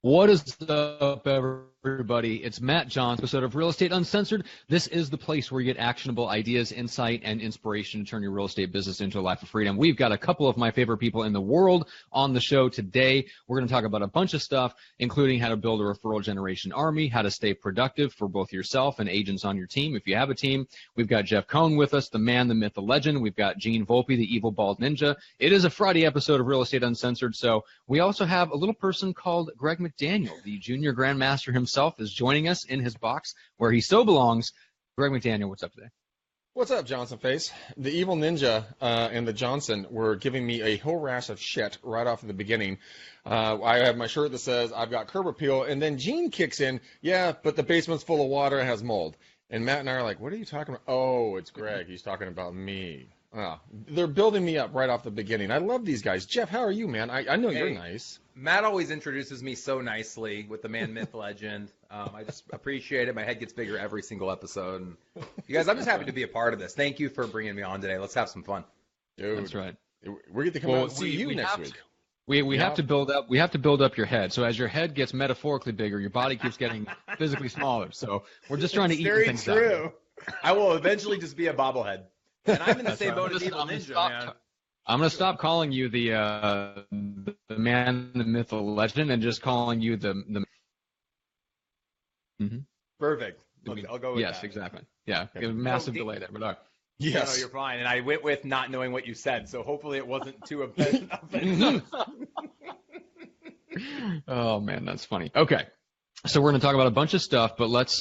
What is up, everybody? It's Matt Johns, episode of Real Estate Uncensored. This is the place where you get actionable ideas, insight, and inspiration to turn your real estate business into a life of freedom. We've got a couple of my favorite people in the world on the show today. We're going to talk about a bunch of stuff, including how to build a referral generation army, how to stay productive for both yourself and agents on your team if you have a team. We've got Jeff Cohn with us, the man, the myth, the legend. We've got Gene Volpe, the evil bald ninja. It is a Friday episode of Real Estate Uncensored, so we also have a little person called Greg McDaniel, the junior grandmaster himself, is joining us in his box where he so belongs. Greg McDaniel, what's up today? What's up, Johnson Face? The evil ninja and the Johnson were giving me a whole rash of shit right off in the beginning. I have my shirt that says, I've got curb appeal, and then Gene kicks in, yeah, but the basement's full of water and has mold. And Matt and I are like, what are you talking about? Oh, it's Greg. He's talking about me. They're building me up right off the beginning. I love these guys. Jeff, how are you, man? I know you're nice. Matt always introduces me so nicely with the man, myth, legend. I just appreciate it. My head gets bigger every single episode. And you guys, I'm just happy to be a part of this. Thank you for bringing me on today. Let's have some fun. Dude, that's right. We're going to come out and see you next week. We have to build up. We have to build up your head. So as your head gets metaphorically bigger, your body keeps getting physically smaller. So we're just trying to eat things out. Very true. I will eventually just be a bobblehead. And I'm in the same boat as Evil Ninja, man. I'm going to stop calling you the man, the myth, the legend, and just calling you the Mm-hmm. Perfect. I'll go with that. Yes, exactly. Yeah, okay. Massive delay there, but yes. No, you're fine. And I went with not knowing what you said, so hopefully it wasn't too offensive. Oh, man, that's funny. Okay, so we're going to talk about a bunch of stuff, but let's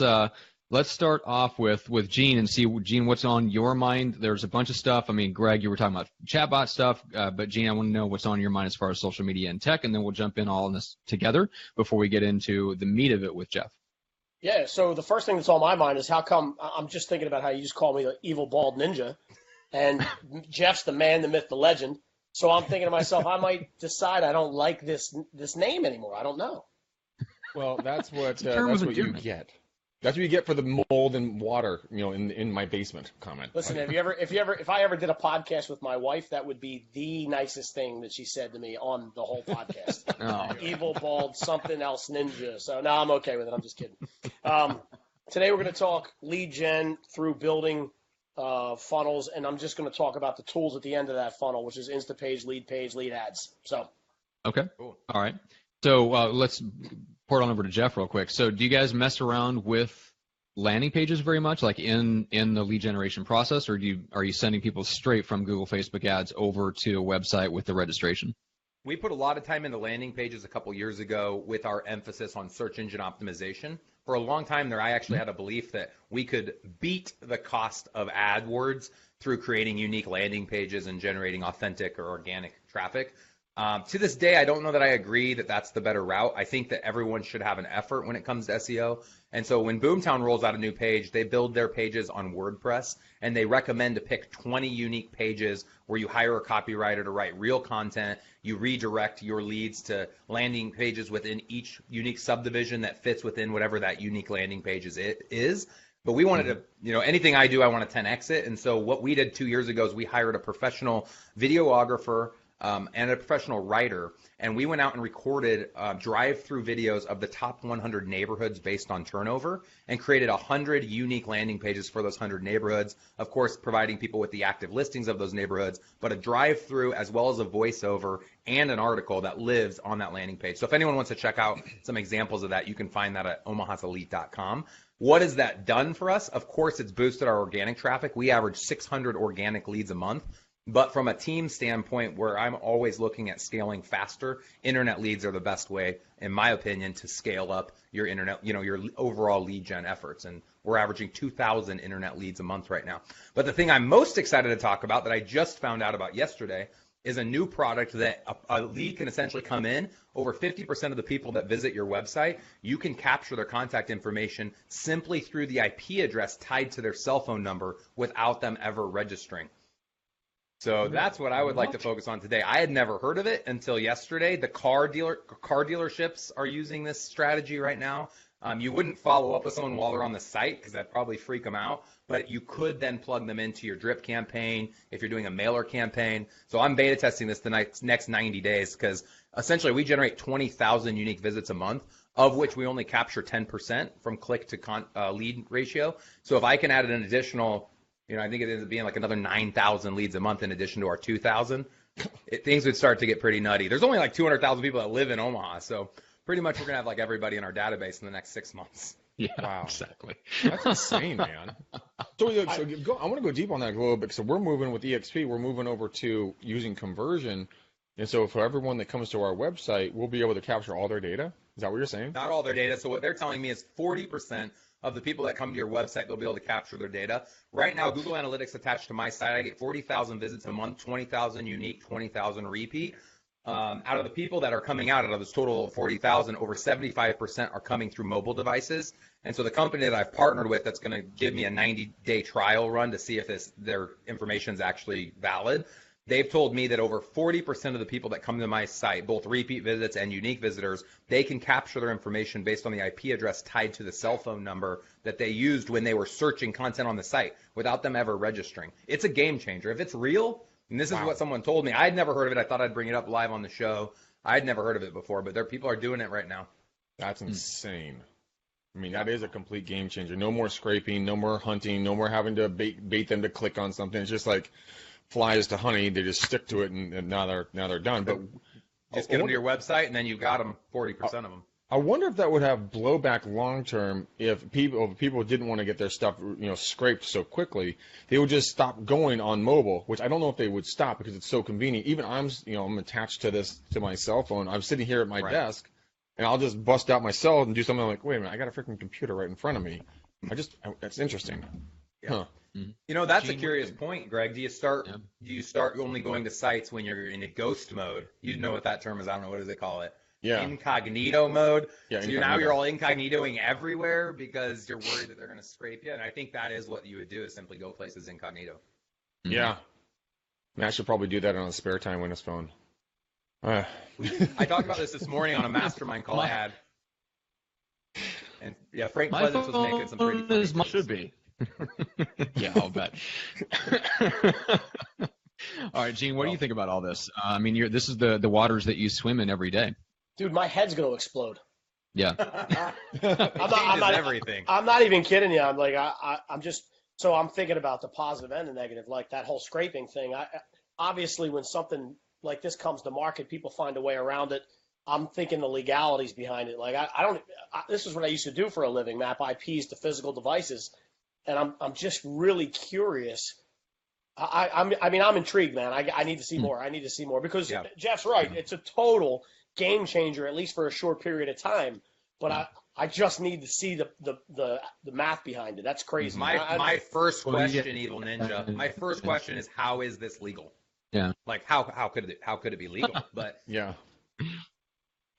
start off with Gene and see, Gene, what's on your mind. There's a bunch of stuff. I mean, Greg, you were talking about chatbot stuff, but Gene, I want to know what's on your mind as far as social media and tech, and then we'll jump in all in this together before we get into the meat of it with Jeff. Yeah, so the first thing that's on my mind is how come I'm just thinking about how you just call me the evil bald ninja, and Jeff's the man, the myth, the legend. So I'm thinking to myself, I might decide I don't like this name anymore. I don't know. Well, that's what you get. That's what you get for the mold and water, in my basement comment. Listen, if I ever did a podcast with my wife, that would be the nicest thing that she said to me on the whole podcast. Evil, bald, something else ninja. So no, I'm okay with it. I'm just kidding. Today we're going to talk lead gen through building funnels, and I'm just going to talk about the tools at the end of that funnel, which is Instapage, lead ads. So. Okay. Cool. All right. So let's port on over to Jeff real quick. So do you guys mess around with landing pages very much, like in the lead generation process, or are you sending people straight from Google, Facebook ads over to a website with the registration? We put a lot of time into landing pages a couple years ago with our emphasis on search engine optimization. For a long time there, I actually had a belief that we could beat the cost of AdWords through creating unique landing pages and generating authentic or organic traffic. To this day, I don't know that I agree that that's the better route. I think that everyone should have an effort when it comes to SEO. And so when Boomtown rolls out a new page, they build their pages on WordPress, and they recommend to pick 20 unique pages where you hire a copywriter to write real content. You redirect your leads to landing pages within each unique subdivision that fits within whatever that unique landing page is. But we wanted to, anything I do, I want to 10X it. And so what we did 2 years ago is we hired a professional videographer and a professional writer, and we went out and recorded drive-through videos of the top 100 neighborhoods based on turnover and created 100 unique landing pages for those 100 neighborhoods, of course, providing people with the active listings of those neighborhoods, but a drive-through as well as a voiceover and an article that lives on that landing page. So if anyone wants to check out some examples of that, you can find that at omahaselite.com. What has that done for us? Of course, it's boosted our organic traffic. We average 600 organic leads a month. But from a team standpoint, where I'm always looking at scaling faster, internet leads are the best way, in my opinion, to scale up your internet, your overall lead gen efforts. And we're averaging 2,000 internet leads a month right now. But the thing I'm most excited to talk about that I just found out about yesterday is a new product that a lead can essentially come in. Over 50% of the people that visit your website, you can capture their contact information simply through the IP address tied to their cell phone number without them ever registering. So that's what I would like to focus on today. I had never heard of it until yesterday. The car dealerships are using this strategy right now. You wouldn't follow up with someone while they're on the site because that'd probably freak them out, but you could then plug them into your drip campaign if you're doing a mailer campaign. So I'm beta testing this the next 90 days because essentially we generate 20,000 unique visits a month, of which we only capture 10% from click to lead ratio. So if I can add an additional, I think it ends up being like another 9,000 leads a month in addition to our 2,000, things would start to get pretty nutty. There's only like 200,000 people that live in Omaha, so pretty much we're going to have like everybody in our database in the next 6 months. Yeah, wow. Exactly. That's insane, man. So I want to go deep on that a little bit. So we're moving with EXP, we're moving over to using conversion. And so for everyone that comes to our website, we'll be able to capture all their data. Is that what you're saying? Not all their data. So what they're telling me is 40% of the people that come to your website, they'll be able to capture their data. Right now, Google Analytics attached to my site, I get 40,000 visits a month, 20,000 unique, 20,000 repeat. Out of the people that are coming out of this total of 40,000, over 75% are coming through mobile devices. And so the company that I've partnered with that's going to give me a 90-day trial run to see if their information is actually valid, they've told me that over 40% of the people that come to my site, both repeat visits and unique visitors, they can capture their information based on the IP address tied to the cell phone number that they used when they were searching content on the site without them ever registering. It's a game changer. If it's real, and this is what someone told me. I'd never heard of it. I thought I'd bring it up live on the show. I'd never heard of it before, but people are doing it right now. That's insane. I mean, that is a complete game changer. No more scraping, no more hunting, no more having to bait them to click on something. It's just like flies to honey. They just stick to it, and now they're done. But just get them to your website, and then you've got them, 40% of them. I wonder if that would have blowback long term if people didn't want to get their stuff scraped so quickly. They would just stop going on mobile, which I don't know if they would stop because it's so convenient. Even I'm attached to my cell phone. I'm sitting here at my desk, and I'll just bust out my cell and do something like, wait a minute, I got a freaking computer right in front of me. That's interesting. Yeah. Huh. That's a curious point, Greg. Do you start only going to sites when you're in a ghost mode? You know what that term is? I don't know, what do they call it? Yeah. Incognito mode. Yeah, so now you're all incognitoing everywhere because you're worried that they're going to scrape you. And I think that is what you would do, is simply go places incognito. Yeah. I should probably do that on a spare time when it's phone. I talked about this morning on a mastermind call I had. And yeah, Frank Pleasance was making some pretty funny things. Should be. Yeah, I'll bet. All right, Gene, what do you think about all this? I mean, this is the waters that you swim in every day. Dude, my head's going to explode. Yeah. Everything. I'm not even kidding you. I'm like, I'm thinking about the positive and the negative, like that whole scraping thing. Obviously, when something like this comes to market, people find a way around it. I'm thinking the legalities behind it. Like, this is what I used to do for a living, map IPs to physical devices. And I'm just really curious. I'm intrigued, man. I need to see more. I need to see more because Jeff's right. It's a total game changer, at least for a short period of time. But I just need to see the math behind it. That's crazy. My first question, Evil Ninja. My first question is, how is this legal? Yeah. Like how could it be legal? But yeah.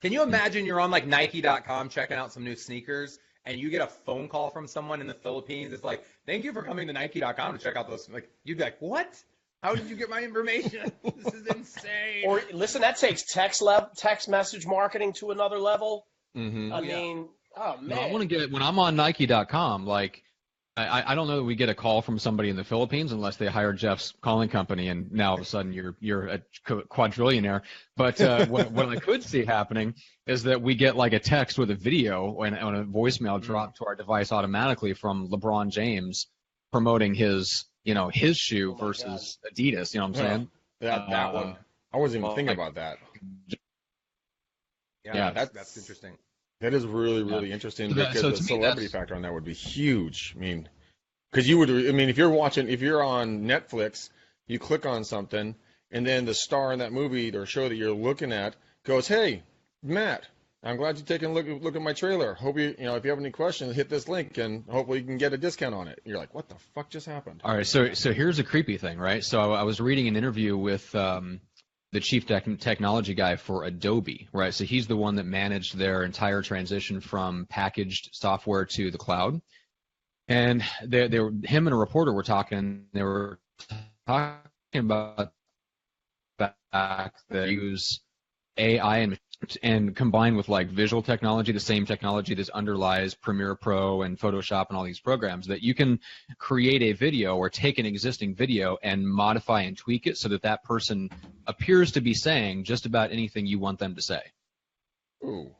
Can you imagine you're on like Nike.com checking out some new sneakers, and you get a phone call from someone in the Philippines? It's like, thank you for coming to Nike.com to check out those. Like, you'd be like, what? How did you get my information? This is insane. Or listen, that takes text message marketing to another level. Mm-hmm. I mean, oh man. No, I want to get, when I'm on Nike.com, like, I don't know that we get a call from somebody in the Philippines unless they hire Jeff's calling company, and now all of a sudden you're a quadrillionaire. But what I could see happening is that we get like a text with a video and a voicemail dropped to our device automatically from LeBron James promoting his shoe versus Adidas. You know what I'm saying? That one. I wasn't even thinking about that. Yeah, that's interesting. That is really, really interesting because the celebrity factor on that would be huge. I mean, because if you're on Netflix, you click on something, and then the star in that movie or show that you're looking at goes, "Hey, Matt, I'm glad you're taking a look at my trailer. Hope if you have any questions, hit this link, and hopefully you can get a discount on it." You're like, "What the fuck just happened?" All right, so here's a creepy thing, right? So I was reading an interview with the chief technology guy for Adobe, right? So he's the one that managed their entire transition from packaged software to the cloud. And him and a reporter were talking. They were talking about the fact that they use AI and and combined with like visual technology, the same technology that underlies Premiere Pro and Photoshop and all these programs, that you can create a video or take an existing video and modify and tweak it so that that person appears to be saying just about anything you want them to say. Ooh.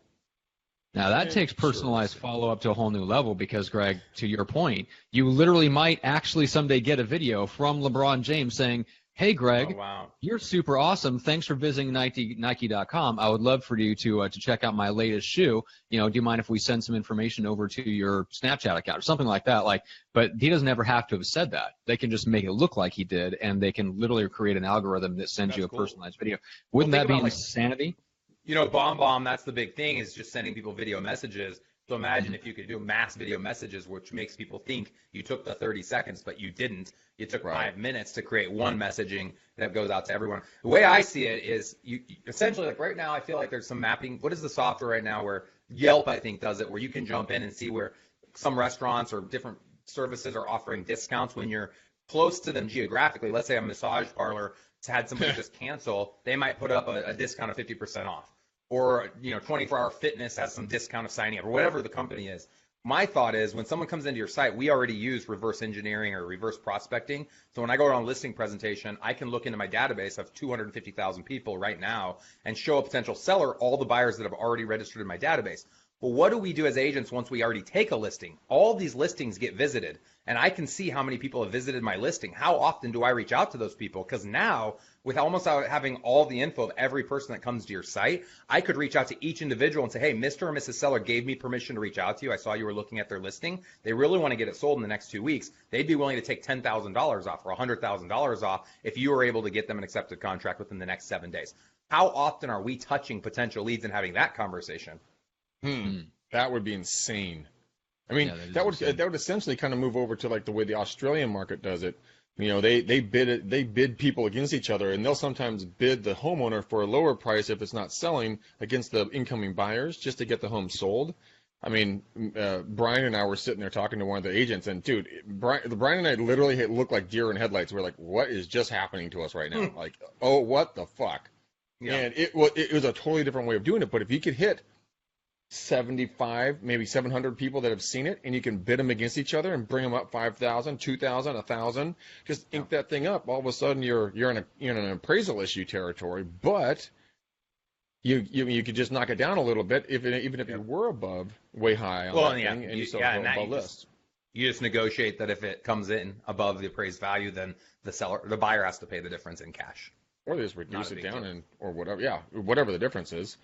Now, that takes personalized follow-up to a whole new level because, Greg, to your point, you literally might actually someday get a video from LeBron James saying, hey, Greg, you're super awesome. Thanks for visiting Nike.com. I would love for you to check out my latest shoe. You know, do you mind if we send some information over to your Snapchat account or something like that? But he doesn't ever have to have said that. They can just make it look like he did, and they can literally create an algorithm that sends you a personalized video. Wouldn't that be insanity? You know, Bomb, that's the big thing, is just sending people video messages. So imagine if you could do mass video messages, which makes people think you took the 30 seconds, but you didn't. You took 5 minutes to create one messaging that goes out to everyone. The way I see it is you essentially, like right now, I feel like there's some mapping. What is the software right now where Yelp, I think, does it, where you can jump in and see where some restaurants or different services are offering discounts when you're close to them geographically. Let's say a massage parlor had somebody just cancel, they might put up a discount of 50% off. Or, 24-hour fitness has some discount of signing up, or whatever the company is. My thought is when someone comes into your site, we already use reverse engineering or reverse prospecting. So when I go on a listing presentation, I can look into my database of 250,000 people right now and show a potential seller all the buyers that have already registered in my database. Well, what do we do as agents once we already take a listing? All these listings get visited, and I can see how many people have visited my listing. How often do I reach out to those people? Because now, with almost having all the info of every person that comes to your site, I could reach out to each individual and say, hey, Mr. or Mrs. Seller gave me permission to reach out to you. I saw you were looking at their listing. They really want to get it sold in the next 2 weeks. They'd be willing to take $10,000 off or $100,000 off if you were able to get them an accepted contract within the next 7 days. How often are we touching potential leads and having that conversation? That would be insane. I mean, that would essentially kind of move over to like the way the Australian market does it. You know, they bid people against each other, and they'll sometimes bid the homeowner for a lower price if it's not selling against the incoming buyers just to get the home sold. I mean, Brian and I were sitting there talking to one of the agents, and dude, Brian and I literally looked like deer in headlights. We're like, what is just happening to us right now? Like, oh, what the fuck? Yeah. And it was a totally different way of doing it. But if you could hit 75, maybe 700 people that have seen it, and you can bid them against each other and bring them up 5,000, 2,000, 1,000. Just ink that thing up. All of a sudden, you're in an appraisal issue territory, but you could just knock it down a little bit, even if you were above way high on thing, and you still go above list. You just negotiate that if it comes in above the appraised value, then the buyer has to pay the difference in cash, or they just reduce it down or whatever. Yeah, whatever the difference is.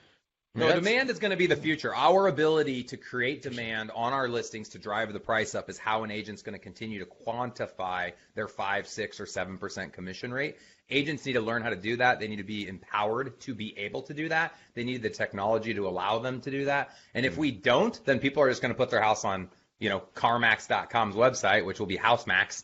No, demand is going to be the future. Our ability to create demand on our listings to drive the price up is how an agent's going to continue to quantify their 5, 6, or 7% commission rate. Agents need to learn how to do that. They need to be empowered to be able to do that. They need the technology to allow them to do that. And if we don't, then people are just going to put their house on, CarMax.com's website, which will be HouseMax,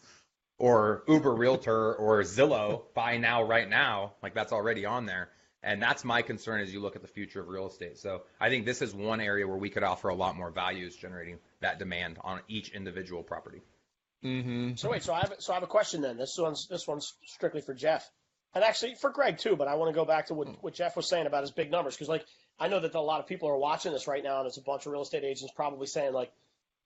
or Uber Realtor, or Zillow, buy now, right now. Like, that's already on there. And that's my concern as you look at the future of real estate. So I think this is one area where we could offer a lot more value, is generating that demand on each individual property. Mm-hmm. So I have a question then. This one's strictly for Jeff, and actually for Greg too. But I want to go back to what Jeff was saying about his big numbers, because I know that a lot of people are watching this right now, and there's a bunch of real estate agents probably saying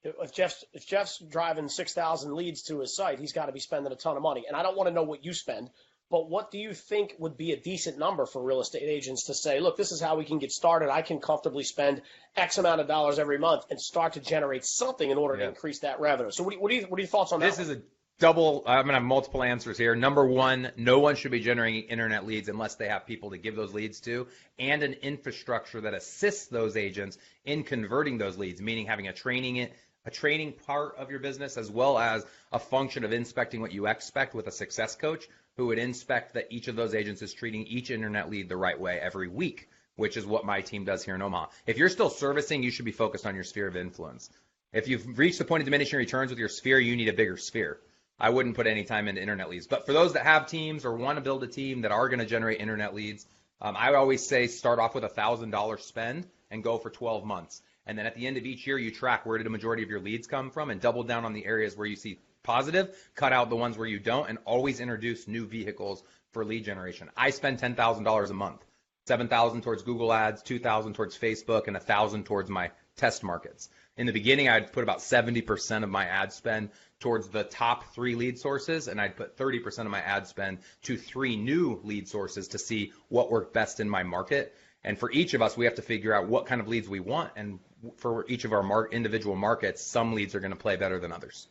if Jeff's driving 6,000 leads to his site, he's got to be spending a ton of money. And I don't want to know what you spend. But what do you think would be a decent number for real estate agents to say, look, this is how we can get started. I can comfortably spend X amount of dollars every month and start to generate something in order to increase that revenue. So what are your thoughts on that? This is a double. I'm going to have multiple answers here. Number one, no one should be generating internet leads unless they have people to give those leads to, and an infrastructure that assists those agents in converting those leads, meaning having a training part of your business, as well as a function of inspecting what you expect with a success coach who would inspect that each of those agents is treating each internet lead the right way every week, which is what my team does here in Omaha. If you're still servicing, you should be focused on your sphere of influence. If you've reached the point of diminishing returns with your sphere, you need a bigger sphere. I wouldn't put any time into internet leads. But for those that have teams or want to build a team that are going to generate internet leads, I always say start off with $1,000 spend and go for 12 months. And then at the end of each year, you track where did a majority of your leads come from and double down on the areas where you see positive, cut out the ones where you don't, and always introduce new vehicles for lead generation. I spend $10,000 a month. 7,000 towards Google Ads, 2,000 towards Facebook, and 1,000 towards my test markets. In the beginning, I'd put about 70% of my ad spend towards the top 3 lead sources, and I'd put 30% of my ad spend to 3 new lead sources to see what worked best in my market. And for each of us, we have to figure out what kind of leads we want. And for each of our individual markets, some leads are going to play better than others.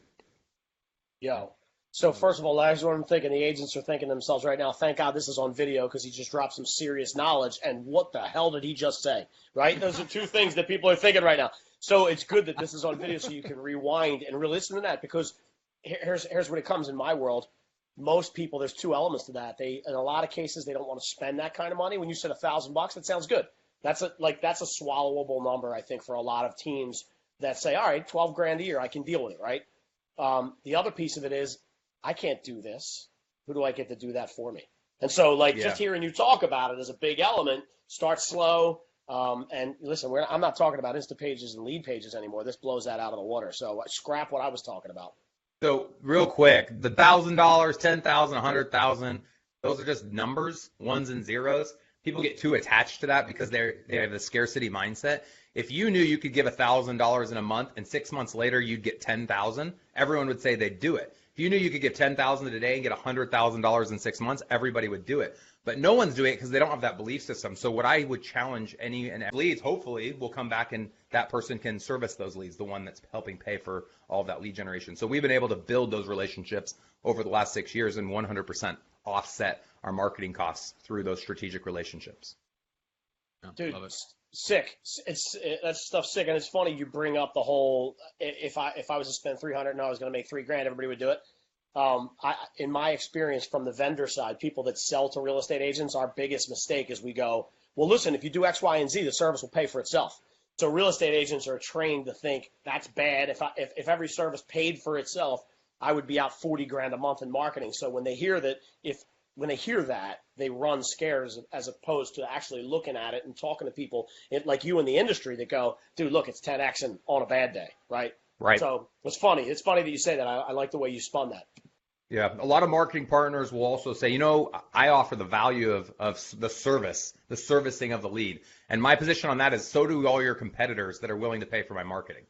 Yo. So first of all, that's what I'm thinking. The agents are thinking to themselves right now, thank God this is on video because he just dropped some serious knowledge. And what the hell did he just say? Right? Those are 2 things that people are thinking right now. So it's good that this is on video so you can rewind and really listen to that, because here's what it comes in my world. Most people, there's 2 elements to that. In a lot of cases, they don't want to spend that kind of money. When you said $1,000, that sounds good. That's a swallowable number, I think, for a lot of teams that say, all right, 12 grand a year, I can deal with it, right? The other piece of it is, I can't do this. Who do I get to do that for me? And so, just hearing you talk about it is a big element. Start slow. And listen, I'm not talking about Insta pages and lead pages anymore. This blows that out of the water. So scrap what I was talking about. So real quick, the $1,000, $10,000, $100,000, those are just numbers, ones and zeros. People get too attached to that because they have the scarcity mindset. If you knew you could give $1,000 in a month and 6 months later you'd get $10,000, everyone would say they'd do it. If you knew you could give $10,000 today and get $100,000 in 6 months, everybody would do it. But no one's doing it because they don't have that belief system. So what I would challenge any and every leads, hopefully, will come back and that person can service those leads, the one that's helping pay for all of that lead generation. So we've been able to build those relationships over the last 6 years and 100% offset our marketing costs through those strategic relationships. Dude, sick. That stuff's sick, and it's funny you bring up the whole. If I was to spend $300 and I was going to make $3 grand, everybody would do it. In my experience from the vendor side, people that sell to real estate agents, our biggest mistake is we go, well, listen, if you do X, Y, and Z, the service will pay for itself. So real estate agents are trained to think that's bad. If every service paid for itself, I would be out 40 grand a month in marketing. So when they hear that, they run scares as opposed to actually looking at it and talking to people like you in the industry that go, dude, look, it's 10X and on a bad day, right? Right. So it's funny. It's funny that you say that. I like the way you spun that. Yeah, a lot of marketing partners will also say, I offer the value of the service, the servicing of the lead. And my position on that is so do all your competitors that are willing to pay for my marketing.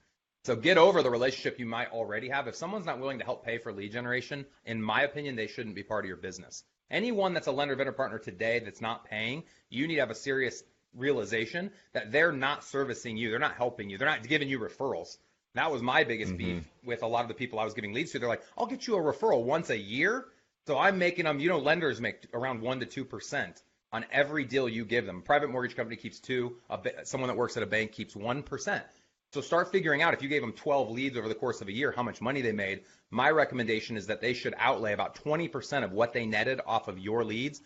So get over the relationship you might already have. If someone's not willing to help pay for lead generation, in my opinion, they shouldn't be part of your business. Anyone that's a lender vendor partner today that's not paying, you need to have a serious realization that they're not servicing you. They're not helping you. They're not giving you referrals. That was my biggest beef with a lot of the people I was giving leads to. They're like, I'll get you a referral once a year. So I'm making them, lenders make around 1% to 2% on every deal you give them. A private mortgage company keeps 2%. Someone that works at a bank keeps 1%. So start figuring out if you gave them 12 leads over the course of a year, how much money they made. My recommendation is that they should outlay about 20% of what they netted off of your leads.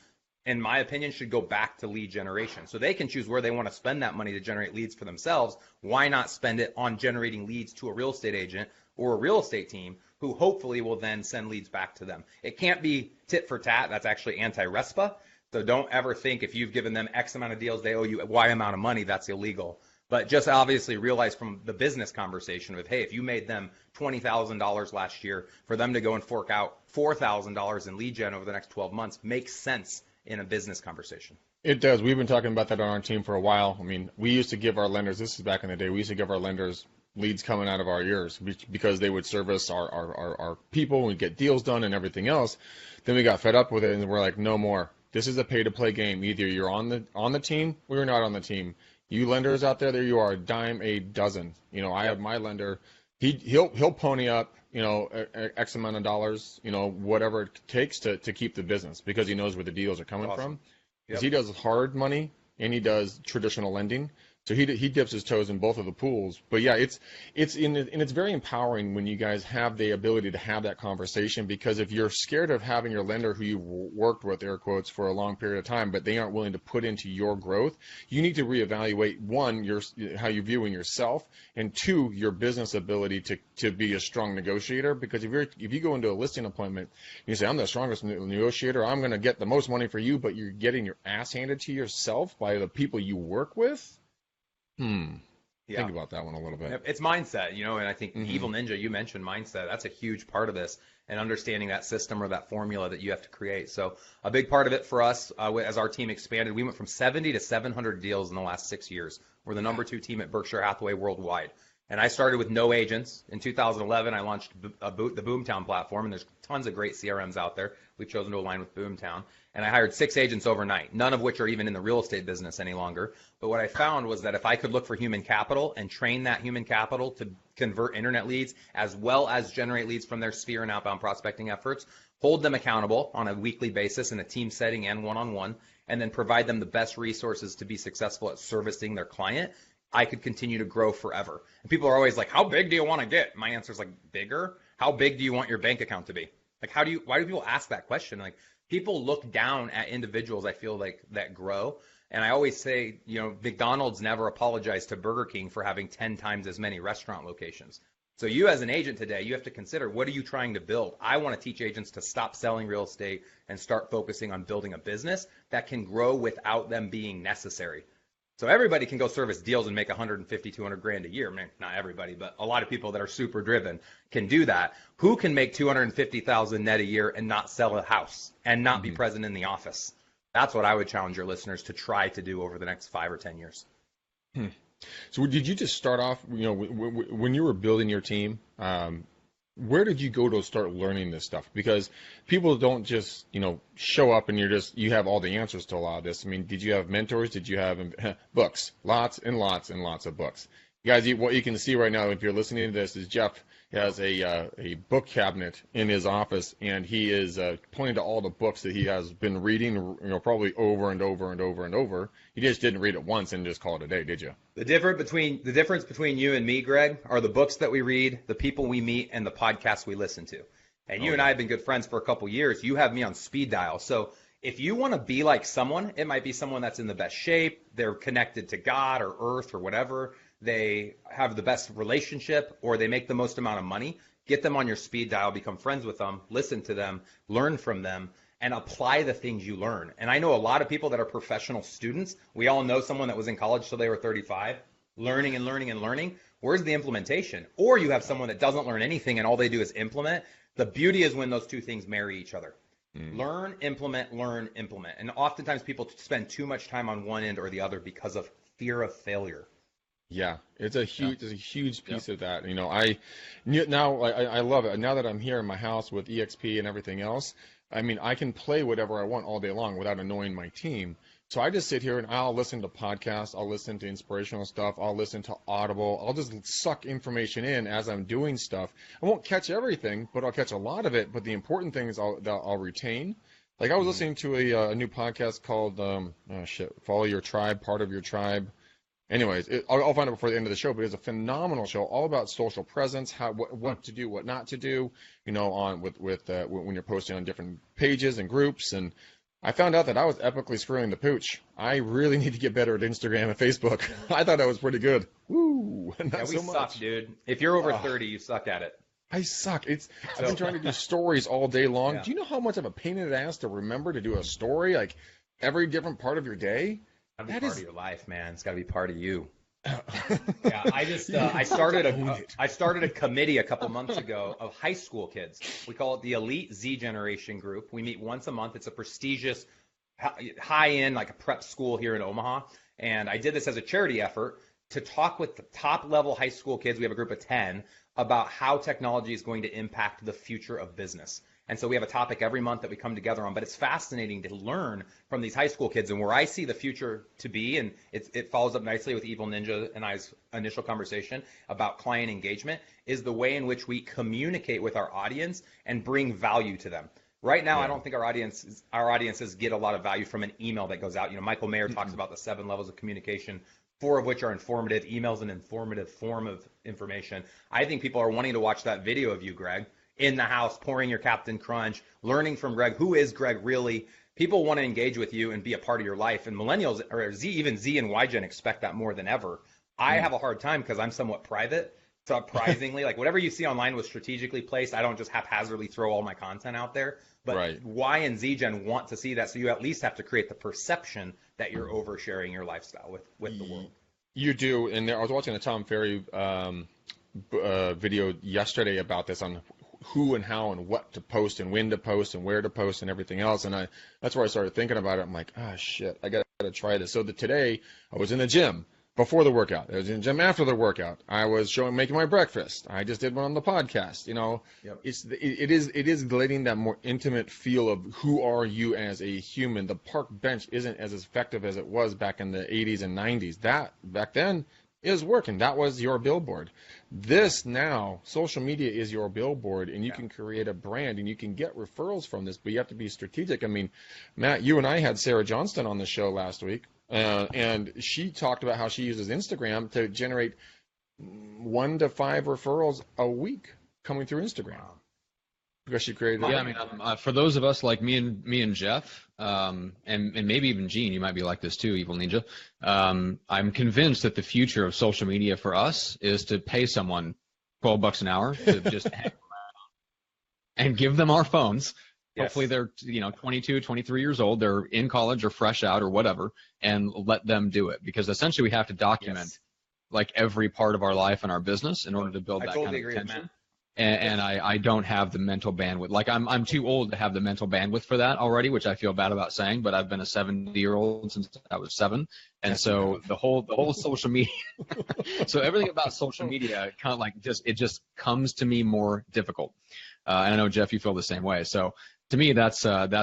In my opinion, should go back to lead generation. So they can choose where they want to spend that money to generate leads for themselves. Why not spend it on generating leads to a real estate agent or a real estate team who hopefully will then send leads back to them? It can't be tit for tat. That's actually anti-RESPA. So don't ever think if you've given them X amount of deals, they owe you Y amount of money. That's illegal. But just obviously realize from the business conversation of, hey, if you made them $20,000 last year, for them to go and fork out $4,000 in lead gen over the next 12 months makes sense in a business conversation. It does. We've been talking about that on our team for a while. I mean, we used to give our lenders, this is back in the day, we used to give our lenders leads coming out of our ears because they would service our people, we'd get deals done and everything else. Then we got fed up with it and we're like, no more. This is a pay-to-play game. Either you're on the team or you're not on the team. You lenders out there you are a dime a dozen. I have my lender, he'll pony up, X amount of dollars, whatever it takes to keep the business because he knows where the deals are coming from. Because he does hard money and he does traditional lending. So he dips his toes in both of the pools. But yeah, it's very empowering when you guys have the ability to have that conversation, because if you're scared of having your lender who you worked with, air quotes, for a long period of time, but they aren't willing to put into your growth, you need to reevaluate, one, how you're viewing yourself, and two, your business ability to be a strong negotiator. Because if you go into a listing appointment and you say, I'm the strongest negotiator, I'm going to get the most money for you, but you're getting your ass handed to yourself by the people you work with, Think about that one a little bit. It's mindset, and I think Evil Ninja, you mentioned mindset. That's a huge part of this. and understanding that system or that formula that you have to create. So a big part of it for us, as our team expanded, we went from 70 to 700 deals in the last 6 years. We're the number 2 team at Berkshire Hathaway worldwide. And I started with no agents. In 2011, I launched the Boomtown platform, and there's tons of great CRMs out there. We've chosen to align with Boomtown. And I hired 6 agents overnight, none of which are even in the real estate business any longer. But what I found was that if I could look for human capital and train that human capital to convert internet leads as well as generate leads from their sphere and outbound prospecting efforts, hold them accountable on a weekly basis in a team setting and one-on-one, and then provide them the best resources to be successful at servicing their client, I could continue to grow forever. And people are always like, how big do you want to get? My answer is like, bigger? How big do you want your bank account to be? Like, why do people ask that question? Like, people look down at individuals, I feel like, that grow. And I always say, McDonald's never apologized to Burger King for having 10 times as many restaurant locations. So you as an agent today, you have to consider, what are you trying to build? I want to teach agents to stop selling real estate and start focusing on building a business that can grow without them being necessary. So everybody can go service deals and make 150, 200 grand a year. I mean, not everybody, but a lot of people that are super driven can do that. Who can make 250,000 net a year and not sell a house and not be present in the office? That's what I would challenge your listeners to try to do over the next 5 or 10 years. So did you just start off, when you were building your team, where did you go to start learning this stuff? Because people don't just, show up and you have all the answers to a lot of this. I mean, did you have mentors? Did you have books? Lots and lots and lots of books. You guys, what you can see right now, if you're listening to this, is Jeff has a book cabinet in his office, and he is pointing to all the books that he has been reading, probably over and over and over and over. You just didn't read it once and just call it a day, did you? The difference between you and me, Greg, are the books that we read, the people we meet, and the podcasts we listen to. And you and I have been good friends for a couple years. You have me on speed dial. So if you want to be like someone, it might be someone that's in the best shape, they're connected to God or earth or whatever, they have the best relationship, or they make the most amount of money, get them on your speed dial, become friends with them, listen to them, learn from them, and apply the things you learn. And I know a lot of people that are professional students. We all know someone that was in college till they were 35, learning and learning and learning. Where's the implementation? Or you have someone that doesn't learn anything and all they do is implement. The beauty is when those two things marry each other. Learn, implement, learn, implement. And oftentimes people spend too much time on one end or the other because of fear of failure. Yeah, it's a huge piece of that. I love it. Now that I'm here in my house with EXP and everything else, I mean, I can play whatever I want all day long without annoying my team. So I just sit here and I'll listen to podcasts, I'll listen to inspirational stuff, I'll listen to Audible, I'll just suck information in as I'm doing stuff. I won't catch everything, but I'll catch a lot of it. But the important thing is I'll retain. Like I was listening to a new podcast called Follow Your Tribe, Part of Your Tribe. Anyways, I'll find it before the end of the show, but it's a phenomenal show, all about social presence, what to do, what not to do, on when you're posting on different pages and groups. And I found out that I was epically screwing the pooch. I really need to get better at Instagram and Facebook. I thought I was pretty good. Woo! Not we so much. Suck, dude. If you're over 30, you suck at it. I suck. I've been trying to do stories all day long. Yeah. Do you know how much of a pain in the ass to remember to do a story, like every different part of your day? It's gotta be part of your life, man. It's got to be part of you. Yeah, I started a committee a couple months ago of high school kids. We call it the Elite Z Generation Group. We meet once a month. It's a prestigious, high-end, like a prep school here in Omaha. And I did this as a charity effort to talk with the top-level high school kids. We have a group of 10 about how technology is going to impact the future of business. And so we have a topic every month that we come together on, but it's fascinating to learn from these high school kids. And where I see the future to be, and it follows up nicely with Evil Ninja and I's initial conversation about client engagement, is the way in which we communicate with our audience and bring value to them. Right now, I don't think our audiences get a lot of value from an email that goes out. Michael Mayer talks about the 7 levels of communication, 4 of which are informative. Email's an informative form of information. I think people are wanting to watch that video of you, Greg, in the house, pouring your Captain Crunch, learning from Greg. Who is Greg really? People want to engage with you and be a part of your life. And millennials, or even Z and Y Gen, expect that more than ever. I have a hard time because I'm somewhat private. Surprisingly, like whatever you see online was strategically placed. I don't just haphazardly throw all my content out there. But Y and Z Gen want to see that. So you at least have to create the perception that you're oversharing your lifestyle with the world. You do. And I was watching a Tom Ferry video yesterday about this on who and how and what to post and when to post and where to post and everything else. And that's where I started thinking about it. I'm like, shit, I got to try this. So today I was in the gym before the workout. I was in the gym after the workout. I was making my breakfast. I just did one on the podcast. Yep. It is letting that more intimate feel of who are you as a human. The park bench isn't as effective as it was back in the 80s and 90s. That back then is working. That was your billboard. This now, social media is your billboard, and you can create a brand, and you can get referrals from this, but you have to be strategic. I mean, Matt, you and I had Sarah Johnston on the show last week, and she talked about how she uses Instagram to generate 1 to 5 referrals a week coming through Instagram. Because she created. Yeah, I mean, for those of us like me and Jeff, and maybe even Gene, you might be like this too, Evil Ninja. I'm convinced that the future of social media for us is to pay someone $12 an hour to just hang around and give them our phones. Yes. Hopefully they're 22, 23 years old, they're in college or fresh out or whatever, and let them do it, because essentially we have to document like every part of our life and our business in order to build that kind of attention. And I don't have the mental bandwidth. Like I'm too old to have the mental bandwidth for that already, which I feel bad about saying, but I've been a 70-year-old since I was 7. And so the whole social media, so everything about social media kind of like it just comes to me more difficult. And I know, Jeff, you feel the same way. So to me, that's and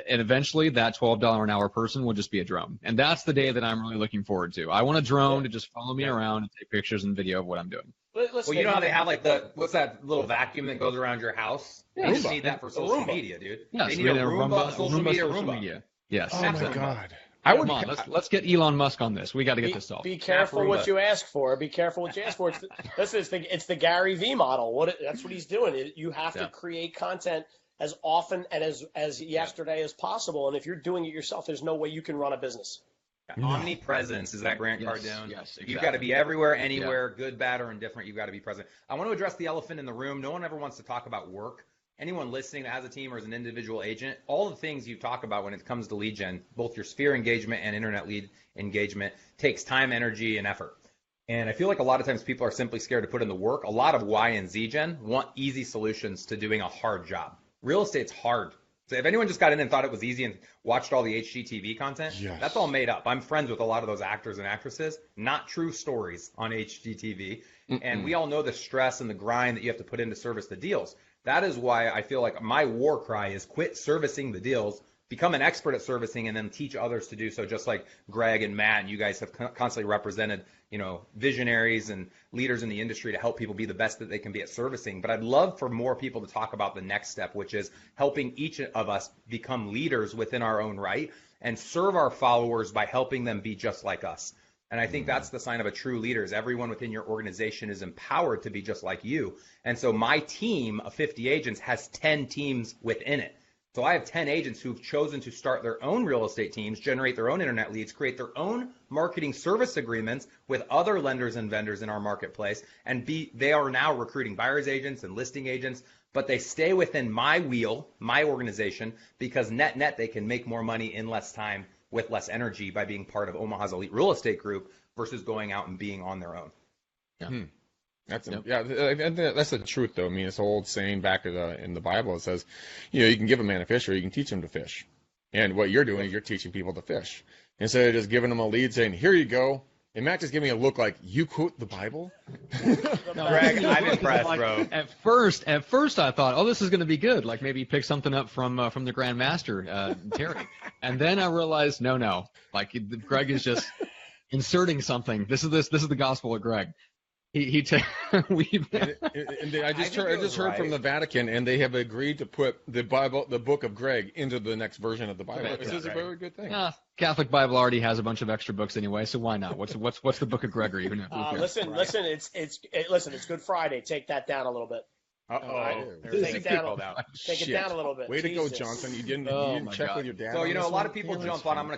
eventually that $12 an hour person will just be a drone. And that's the day that I'm really looking forward to. I want a drone to just follow me around and take pictures and video of what I'm doing. Well, you know how they have like what's that little vacuum that goes around your house? Yeah, they just need that for social media, dude. Yes, they need a Roomba, social media. Yes. Oh my God. Come on, let's get Elon Musk on this. We got to get this solved. Be careful what you ask for. Be careful what you ask for. It's the Gary V model. That's what he's doing. You have to create content as often and as yesterday as possible. And if you're doing it yourself, there's no way you can run a business. Omnipresence is that Grant Cardone. Yes, exactly. You've got to be everywhere, anywhere, good, bad, or indifferent. You've got to be present. I want to address the elephant in the room. No one ever wants to talk about work. Anyone listening that has a team or is an individual agent, all the things you talk about when it comes to lead gen, both your sphere engagement and internet lead engagement, takes time, energy, and effort. And I feel like a lot of times people are simply scared to put in the work. A lot of Y and Z gen want easy solutions to doing a hard job. Real estate's hard. So if anyone just got in and thought it was easy and watched all the HGTV content, that's all made up. I'm friends with a lot of those actors and actresses, not true stories on HGTV. And we all know the stress and the grind that you have to put in to service the deals. That is why I feel like my war cry is quit servicing the deals, become an expert at servicing, and then teach others to do so, just like Greg and Matt and you guys have constantly represented, visionaries and leaders in the industry to help people be the best that they can be at servicing. But I'd love for more people to talk about the next step, which is helping each of us become leaders within our own right and serve our followers by helping them be just like us. And I think that's the sign of a true leader, is everyone within your organization is empowered to be just like you. And so my team of 50 agents has 10 teams within it. So I have 10 agents who've chosen to start their own real estate teams, generate their own internet leads, create their own marketing service agreements with other lenders and vendors in our marketplace, and they are now recruiting buyer's agents and listing agents, but they stay within my wheel, my organization, because net they can make more money in less time with less energy by being part of Omaha's elite real estate group versus going out and being on their own. Yeah. That's the truth, though. I mean, it's an old saying back in the Bible. It says, you can give a man a fish, or you can teach him to fish. And what you're doing is you're teaching people to fish instead of just giving them a lead, saying, "Here you go." And Matt just gave me a look like, "You quote the Bible?" Greg, I'm impressed, bro. At first, I thought, "Oh, this is going to be good." Like maybe pick something up from the Grand Master, Terry. And then I realized, no. Like Greg is just inserting something. This is the gospel of Greg. I just heard from the Vatican, and they have agreed to put the Bible, the Book of Greg, into the next version of the Bible. This is a very good thing. Catholic Bible already has a bunch of extra books anyway, so why not? What's the Book of Gregory even? Listen, it's Good Friday. Take that down a little bit. Take it down a little bit. Way to go, Johnson. You didn't check with your dad. So a lot of people jump on. I'm gonna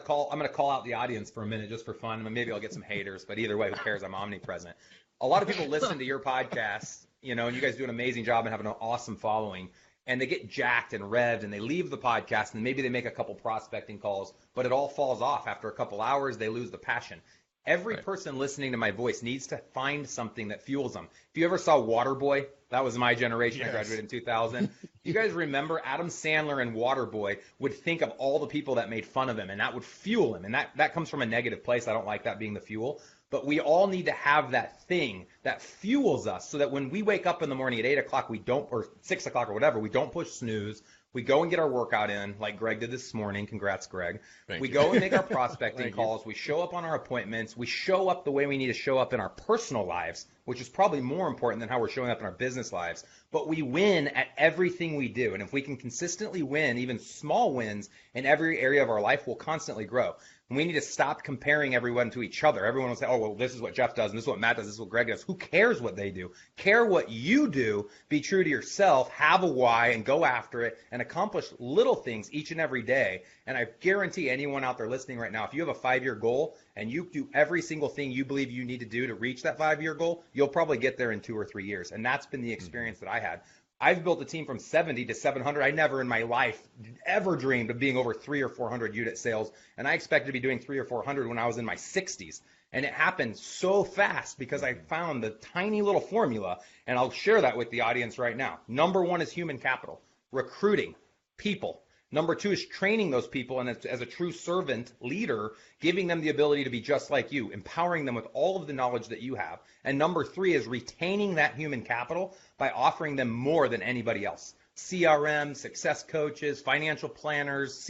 call out the audience for a minute just for fun. Maybe I'll get some haters, but either way, who cares? I'm omnipresent. A lot of people listen to your podcast, and you guys do an amazing job and have an awesome following, and they get jacked and revved and they leave the podcast and maybe they make a couple prospecting calls, but it all falls off after a couple hours. They lose the passion. Every person listening to my voice needs to find something that fuels them. If you ever saw Waterboy, that was my generation. Yes. I graduated in 2000. You guys remember Adam Sandler and Waterboy would think of all the people that made fun of him, and that would fuel him. And that comes from a negative place. I don't like that being the fuel. But we all need to have that thing that fuels us so that when we wake up in the morning at 8 o'clock, or 6 o'clock or whatever, we don't push snooze. We go and get our workout in like Greg did this morning. Congrats, Greg. Thank we you. go and make our prospecting calls. We show up on our appointments. We show up the way we need to show up in our personal lives, which is probably more important than how we're showing up in our business lives. But we win at everything we do. And if we can consistently win, even small wins in every area of our life, we'll constantly grow. And we need to stop comparing everyone to each other. Everyone will say, oh, well, this is what Jeff does, and this is what Matt does, this is what Greg does. Who cares what they do? Care what you do. Be true to yourself. Have a why and go after it and accomplish little things each and every day. And I guarantee anyone out there listening right now, if you have a 5-year goal and you do every single thing you believe you need to do to reach that 5-year goal, you'll probably get there in 2 or 3 years. And that's been the experience that I had. I've built a team from 70 to 700. I never in my life ever dreamed of being over 300 or 400 unit sales, and I expected to be doing 300 or 400 when I was in my 60s. And it happened so fast because I found the tiny little formula, and I'll share that with the audience right now. Number 1 is human capital, recruiting people. Number 2 is training those people, and as a true servant leader, giving them the ability to be just like you, empowering them with all of the knowledge that you have. And number 3 is retaining that human capital by offering them more than anybody else. CRM, success coaches, financial planners,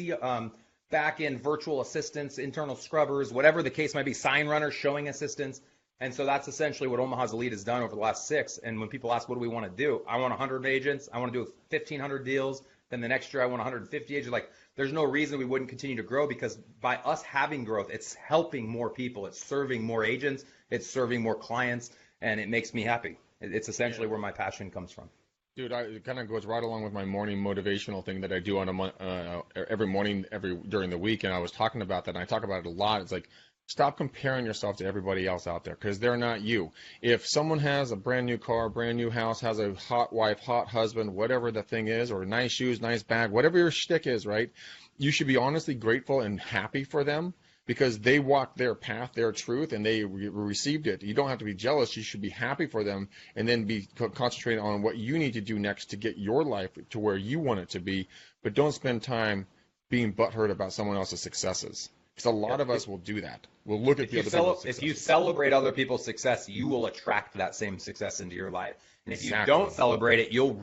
back-end virtual assistants, internal scrubbers, whatever the case might be, sign runners, showing assistants. And so that's essentially what Omaha's Elite has done over the last 6. And when people ask, what do we want to do? I want 100 agents. I want to do 1,500 deals. Then the next year I want 150 agents. Like, there's no reason we wouldn't continue to grow, because by us having growth, it's helping more people. It's serving more agents. It's serving more clients, and it makes me happy. It's essentially where my passion comes from. Dude, it kind of goes right along with my morning motivational thing that I do on every morning, during the week. And I was talking about that, and I talk about it a lot. It's like, stop comparing yourself to everybody else out there, because they're not you. If someone has a brand new car, brand new house, has a hot wife, hot husband, whatever the thing is, or nice shoes, nice bag, whatever your shtick is, right? You should be honestly grateful and happy for them, because they walked their path, their truth, and they received it. You don't have to be jealous. You should be happy for them, and then be concentrating on what you need to do next to get your life to where you want it to be. But don't spend time being butthurt about someone else's successes. Because a lot of us will do that. We'll look at the other people's successes. If you celebrate other people's success, you will attract that same success into your life. And if you don't celebrate it, you'll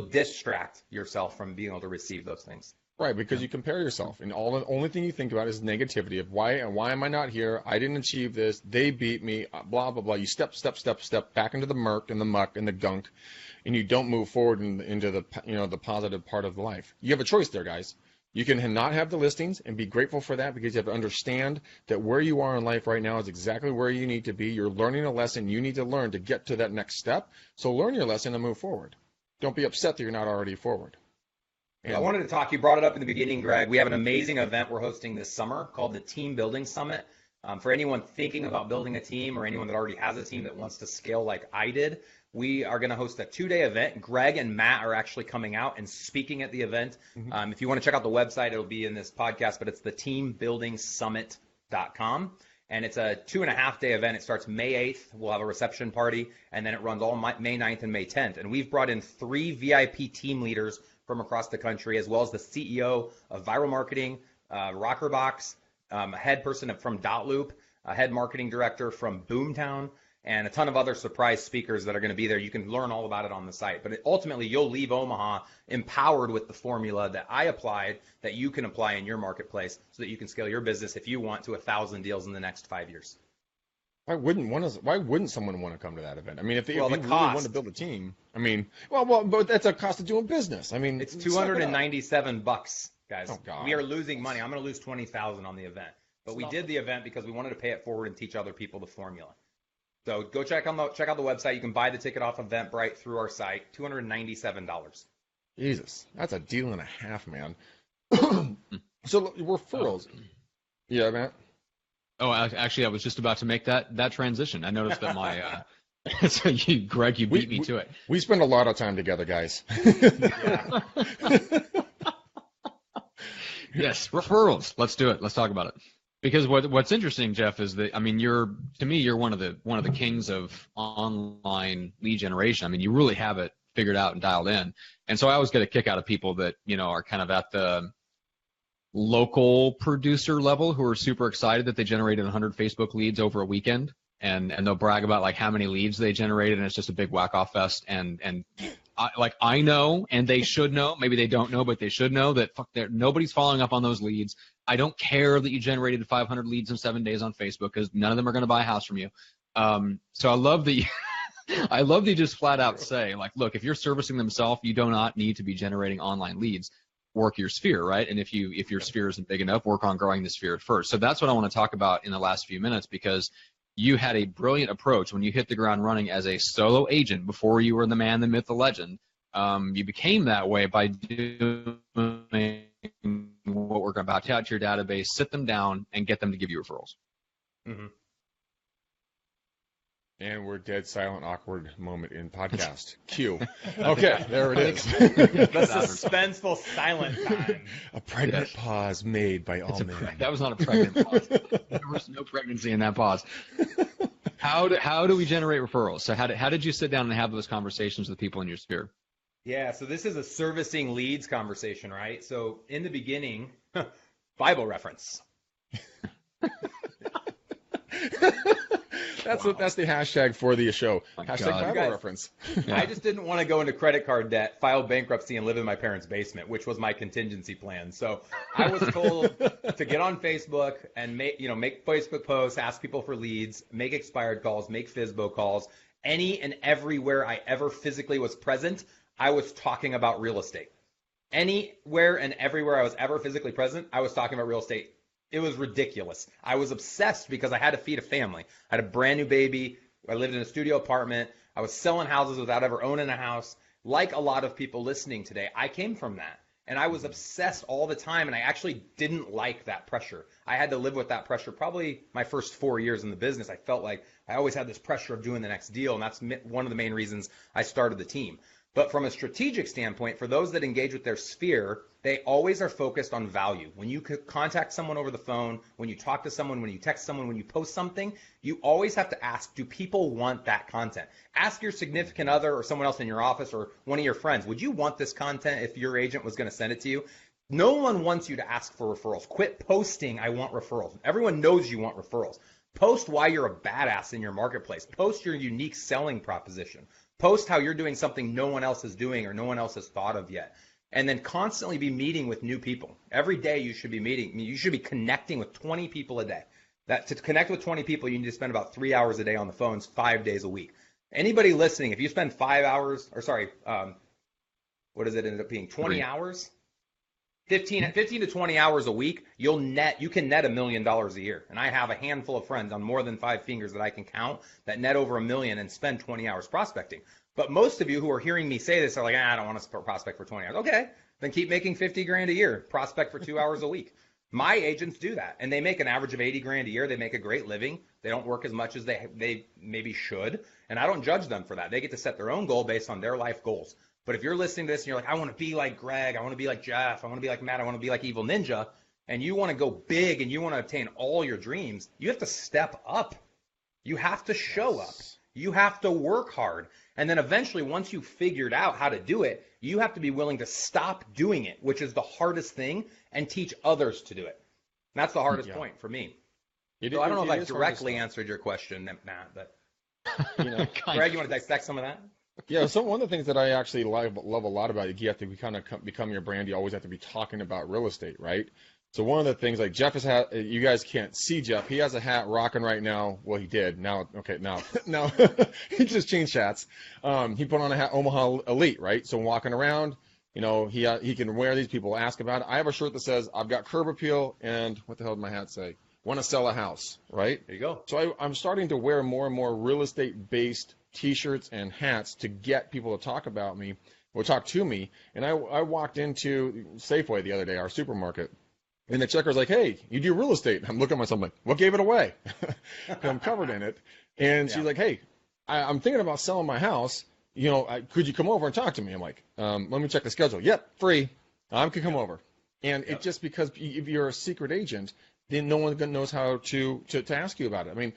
distract yourself from being able to receive those things. Right, because you compare yourself, and the only thing you think about is negativity of why am I not here? I didn't achieve this. They beat me. Blah blah blah. You step back into the murk and the muck and the gunk, and you don't move forward into the positive part of life. You have a choice there, guys. You can not have the listings and be grateful for that, because you have to understand that where you are in life right now is exactly where you need to be. You're learning a lesson you need to learn to get to that next step. So learn your lesson and move forward. Don't be upset that you're not already forward. And I wanted to talk, you brought it up in the beginning, Greg. We have an amazing event we're hosting this summer called the Team Building Summit. For anyone thinking about building a team, or anyone that already has a team that wants to scale like I did, we are going to host a 2-day event. Greg and Matt are actually coming out and speaking at the event. Mm-hmm. If you want to check out the website, it'll be in this podcast, but it's the teambuildingsummit.com. And it's a 2.5-day event. It starts May 8th. We'll have a reception party, and then it runs all May 9th and May 10th. And we've brought in 3 VIP team leaders from across the country, as well as the CEO of Viral Marketing, Rockerbox, a head person from Dotloop, a head marketing director from Boomtown, and a ton of other surprise speakers that are going to be there. You can learn all about it on the site. But ultimately, you'll leave Omaha empowered with the formula that I applied, that you can apply in your marketplace, so that you can scale your business, if you want, to 1,000 deals in the next 5 years. Why wouldn't someone want to come to that event? I mean, if you really want to build a team, I mean, but that's a cost of doing business. I mean, it's $297, guys. Oh, God. We are losing money. I'm going to lose $20,000 on the event, but we did the event because we wanted to pay it forward and teach other people the formula. So go check out the website. You can buy the ticket off Eventbrite through our site. $297. Jesus, that's a deal and a half, man. So referrals. Yeah, Matt. Oh, actually, I was just about to make that transition. I noticed that my so Greg, you beat me to it. We spend a lot of time together, guys. Yes, referrals. Let's do it. Let's talk about it. Because what's interesting, Jeff, is that, I mean, you're one of the kings of online lead generation. I mean, you really have it figured out and dialed in. And so I always get a kick out of people that, are kind of at the local producer level who are super excited that they generated 100 Facebook leads over a weekend, and they'll brag about like how many leads they generated, and it's just a big whack-off fest. And I know, and they should know, maybe they don't know, but they should know that nobody's following up on those leads. I don't care that you generated 500 leads in 7 days on Facebook, because none of them are going to buy a house from you. So I love that you just flat out say, like, look, if you're servicing themselves, you do not need to be generating online leads. Work your sphere, right? And if your sphere isn't big enough, work on growing the sphere first. So that's what I want to talk about in the last few minutes, because you had a brilliant approach when you hit the ground running as a solo agent before you were the man, the myth, the legend. You became that way by doing what we're about to out to your database, sit them down, and get them to give you referrals. Mm-hmm. And we're dead silent, awkward moment in podcast. Cue. Okay, there it is. The suspenseful silent time. A pregnant pause made by all men. That was not a pregnant pause. There was no pregnancy in that pause. How do we generate referrals? So how did you sit down and have those conversations with people in your sphere? Yeah, so this is a servicing leads conversation, right? So in the beginning, Bible reference. That's the hashtag for the show. Hashtag God. Bible reference. Yeah. I just didn't want to go into credit card debt, file bankruptcy, and live in my parents' basement, which was my contingency plan. So I was told to get on Facebook and make Facebook posts, ask people for leads, make expired calls, make FSBO calls. Any and everywhere I ever physically was present, I was talking about real estate. Anywhere and everywhere I was ever physically present, I was talking about real estate. It was ridiculous. I was obsessed because I had to feed a family. I had a brand new baby. I lived in a studio apartment. I was selling houses without ever owning a house. Like a lot of people listening today, I came from that. And I was obsessed all the time, and I actually didn't like that pressure. I had to live with that pressure probably my first 4 years in the business. I felt like I always had this pressure of doing the next deal, and that's one of the main reasons I started the team. But from a strategic standpoint, for those that engage with their sphere, they always are focused on value. When you contact someone over the phone, when you talk to someone, when you text someone, when you post something, you always have to ask, do people want that content? Ask your significant other or someone else in your office or one of your friends, would you want this content if your agent was going to send it to you? No one wants you to ask for referrals. Quit posting, I want referrals. Everyone knows you want referrals. Post why you're a badass in your marketplace. Post your unique selling proposition. Post how you're doing something no one else is doing or no one else has thought of yet. And then constantly be meeting with new people. Every day you should be meeting. You should be connecting with 20 people a day. To connect with 20 people, you need to spend about 3 hours a day on the phones 5 days a week. Anybody listening, if you spend 5 hours, what does it end up being? 20 hours? 15 to 20 hours a week, you can net $1 million a year. And I have a handful of friends on more than 5 fingers that I can count that net over $1 million and spend 20 hours prospecting. But most of you who are hearing me say this are like, I don't want to prospect for 20 hours. Okay, then keep making 50 grand a year. Prospect for 2 hours a week. My agents do that, and they make an average of 80 grand a year. They make a great living. They don't work as much as they maybe should, and I don't judge them for that. They get to set their own goal based on their life goals. But if you're listening to this and you're like, I want to be like Greg, I want to be like Jeff, I want to be like Matt, I want to be like Evil Ninja, and you want to go big and you want to obtain all your dreams, you have to step up. You have to show up. You have to work hard. And then eventually, once you've figured out how to do it, you have to be willing to stop doing it, which is the hardest thing, and teach others to do it. And that's the hardest point for me. So I don't know if I directly answered your question, Matt, but Greg, you want to dissect some of that? Yeah, so one of the things that I actually love a lot about it, you have to kind of become your brand. You always have to be talking about real estate, right? So one of the things, like Jeff has had, you guys can't see Jeff. He has a hat rocking right now. Well, he did. Now he just changed hats. He put on a hat, Omaha Elite, right? So walking around, he can wear these. People ask about it. I have a shirt that says, I've got curb appeal, and what the hell did my hat say? Want to sell a house, right? There you go. So I'm starting to wear more and more real estate-based T-shirts and hats to get people to talk about me or talk to me. And I walked into Safeway the other day, our supermarket, and the checker's like, hey, you do real estate. I'm looking at myself like, what gave it away? I'm covered in it. And she's like, hey, I'm thinking about selling my house. Could you come over and talk to me? I'm like, let me check the schedule. Yep, free. I can come over. And it just because if you're a secret agent, then no one knows how to ask you about it. I mean,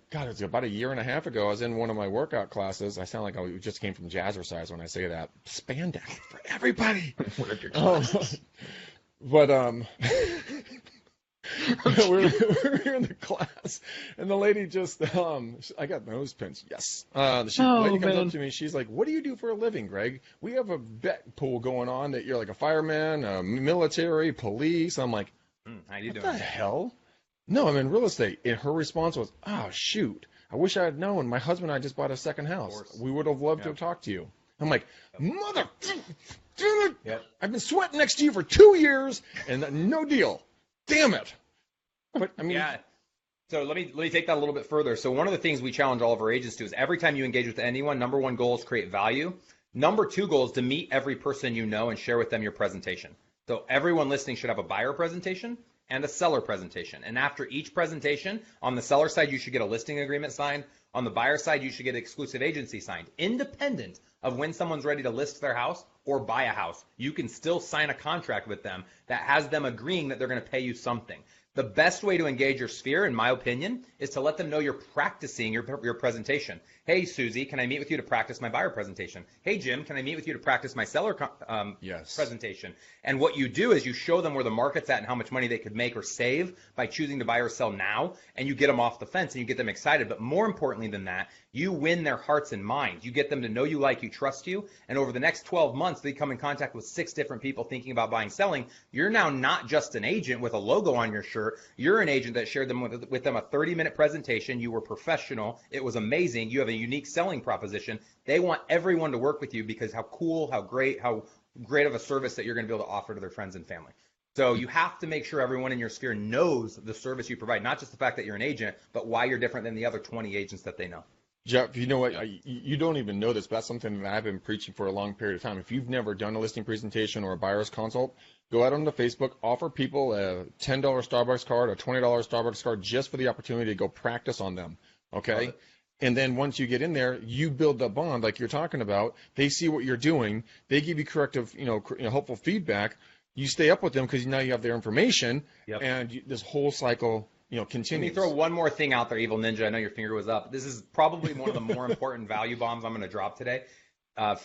God, it's about a year and a half ago. I was in one of my workout classes. I sound like I just came from Jazzercise when I say that. Spandex for everybody. One of your classes. But we were in the class, and the lady just, I got nose pinched. Yes. The lady comes up to me. She's like, "What do you do for a living, Greg? We have a bet pool going on that you're like a fireman, military, police." I'm like, how you what doing? the hell? No, I'm in real estate. And her response was, "Oh, shoot. I wish I had known. My husband and I just bought a second house. We would have loved to have talked to you." I'm like, mother, damn it. I've been sweating next to you for 2 years, and no deal. Damn it. But, I mean. Yeah. So let me take that a little bit further. So one of the things we challenge all of our agents to is every time you engage with anyone, number one goal is create value. Number two goal is to meet every person you know and share with them your presentation. So everyone listening should have a buyer presentation and a seller presentation. And after each presentation, on the seller side, you should get a listing agreement signed. On the buyer side, you should get exclusive agency signed. Independent of when someone's ready to list their house or buy a house, you can still sign a contract with them that has them agreeing that they're going to pay you something. The best way to engage your sphere, in my opinion, is to let them know you're practicing your presentation. Hey, Susie, can I meet with you to practice my buyer presentation? Hey, Jim, can I meet with you to practice my seller presentation? And what you do is you show them where the market's at and how much money they could make or save by choosing to buy or sell now, and you get them off the fence and you get them excited. But more importantly than that, you win their hearts and minds. You get them to know you, like you, trust you, and over the next 12 months, they come in contact with 6 different people thinking about buying, selling. You're now not just an agent with a logo on your shirt. You're an agent that shared them with them a 30-minute presentation. You were professional. It was amazing. You have a unique selling proposition. They want everyone to work with you because how cool, how great of a service that you're going to be able to offer to their friends and family. So you have to make sure everyone in your sphere knows the service you provide, not just the fact that you're an agent, but why you're different than the other 20 agents that they know. Jeff, you know what? You don't even know this, but that's something that I've been preaching for a long period of time. If you've never done a listing presentation or a buyer's consult, go out onto Facebook, offer people a $10 Starbucks card, a $20 Starbucks card, just for the opportunity to go practice on them, okay? And then once you get in there, you build the bond like you're talking about. They see what you're doing. They give you corrective, helpful feedback. You stay up with them because now you have their information, and this whole cycle continues. Let me throw one more thing out there, Evil Ninja. I know your finger was up. This is probably one of the more important value bombs I'm going to drop today.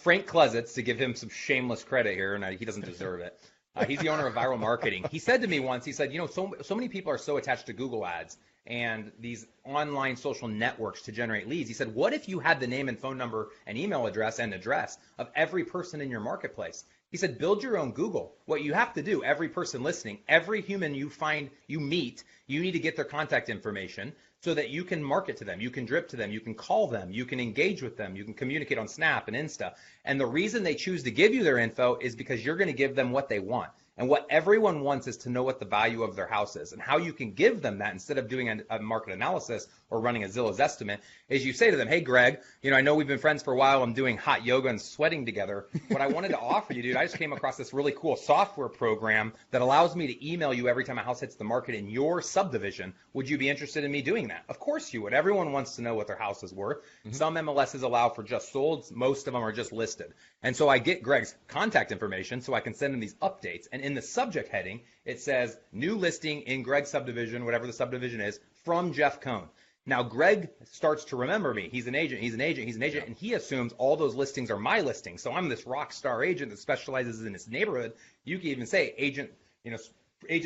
Frank Klesitz, to give him some shameless credit here, and he doesn't deserve it. He's the owner of Viral Marketing. He said to me once, he said, so many people are so attached to Google ads and these online social networks to generate leads. He said, what if you had the name and phone number and email address of every person in your marketplace? He said, build your own Google. What you have to do, every person listening, every human you meet, you need to get their contact information so that you can market to them, you can drip to them, you can call them, you can engage with them, you can communicate on Snap and Insta. And the reason they choose to give you their info is because you're going to give them what they want. And what everyone wants is to know what the value of their house is. And how you can give them that instead of doing a market analysis or running a Zillow's estimate is you say to them, hey, Greg, I know we've been friends for a while. I'm doing hot yoga and sweating together. What I wanted to offer you, dude, I just came across this really cool software program that allows me to email you every time a house hits the market in your subdivision. Would you be interested in me doing that? Of course you would. Everyone wants to know what their house is worth. Mm-hmm. Some MLSs allow for just sold. Most of them are just listed. And so I get Greg's contact information so I can send him these updates. And in the subject heading, it says new listing in Greg's subdivision, whatever the subdivision is, from Jeff Cohn. Now, Greg starts to remember me. He's an agent, and he assumes all those listings are my listings. So I'm this rock star agent that specializes in this neighborhood. You can even say agent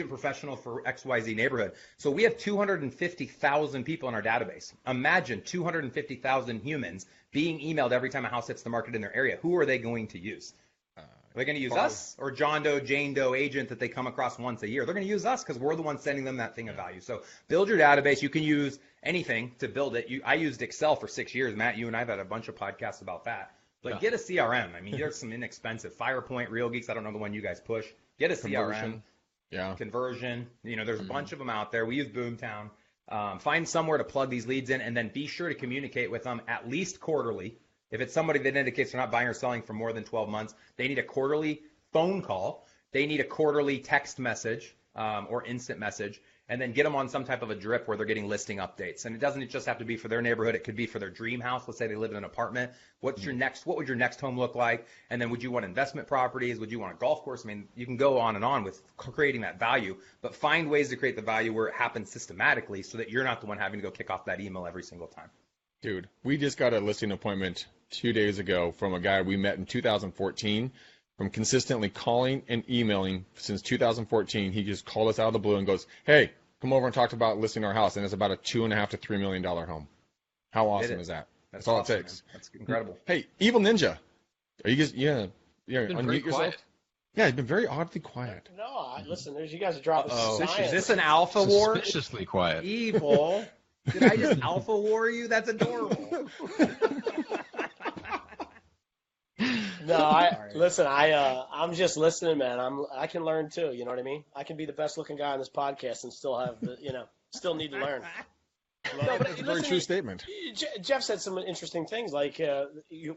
professional for XYZ neighborhood. So we have 250,000 people in our database. Imagine 250,000 humans being emailed every time a house hits the market in their area. Who are they going to use? Are they going to use us or John Doe, Jane Doe agent that they come across once a year? They're going to use us because we're the ones sending them that thing of value. So build your database. You can use anything to build it. I used Excel for 6 years. Matt, you and I have had a bunch of podcasts about that. But get a CRM. I mean, there's some inexpensive. Firepoint, Real Geeks. I don't know the one you guys push. Get a CRM. Conversion. There's a bunch of them out there. We use Boomtown. Find somewhere to plug these leads in, and then be sure to communicate with them at least quarterly. If it's somebody that indicates they're not buying or selling for more than 12 months, they need a quarterly phone call. They need a quarterly text message or instant message. and then get them on some type of a drip where they're getting listing updates. And it doesn't just have to be for their neighborhood. It could be for their dream house. Let's say they live in an apartment. What would your next home look like? And then would you want investment properties? Would you want a golf course? I mean, you can go on and on with creating that value, but find ways to create the value where it happens systematically so that you're not the one having to go kick off that email every single time. Dude, we just got a listing appointment 2 days ago from a guy we met in 2014. From consistently calling and emailing since 2014, he just called us out of the blue and goes, "Hey, come over and talk about listing our house," and it's about a $2.5 to $3 million home. How awesome is that? That's all awesome, it takes. Man. That's incredible. Hey, Evil Ninja, are you guys? Yeah, unmute yourself. Quiet. Yeah, he's been very oddly quiet. No, listen, you guys are dropping science. Is this an alpha war? Suspiciously quiet. Evil. Did I just alpha war you? That's adorable. No, listen. I'm just listening, man. I can learn too. You know what I mean? I can be the best looking guy on this podcast and still have still need to learn. No, but that's a very true statement. Jeff said some interesting things, like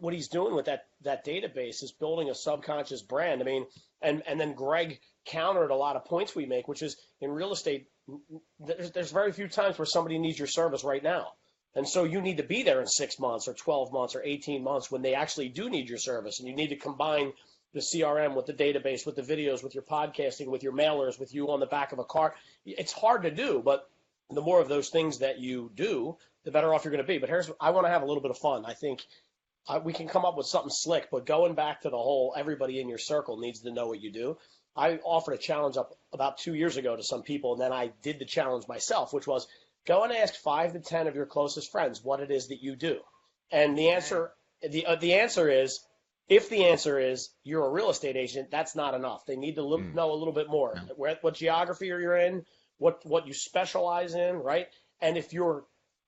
what he's doing with that database is building a subconscious brand. I mean, and then Greg countered a lot of points we make, which is in real estate, there's very few times where somebody needs your service right now. And so you need to be there in 6 months or 12 months or 18 months when they actually do need your service. And you need to combine the CRM with the database, with the videos, with your podcasting, with your mailers, with you on the back of a car. It's hard to do, but the more of those things that you do, the better off you're going to be. But I want to have a little bit of fun. I think we can come up with something slick, but going back to the whole everybody in your circle needs to know what you do. I offered a challenge up about 2 years ago to some people, and then I did the challenge myself, which was go and ask 5 to 10 of your closest friends what it is that you do. And the answer is, if the answer is you're a real estate agent, that's not enough. They need to know a little bit more. What geography you're in, what you specialize in, right? And if your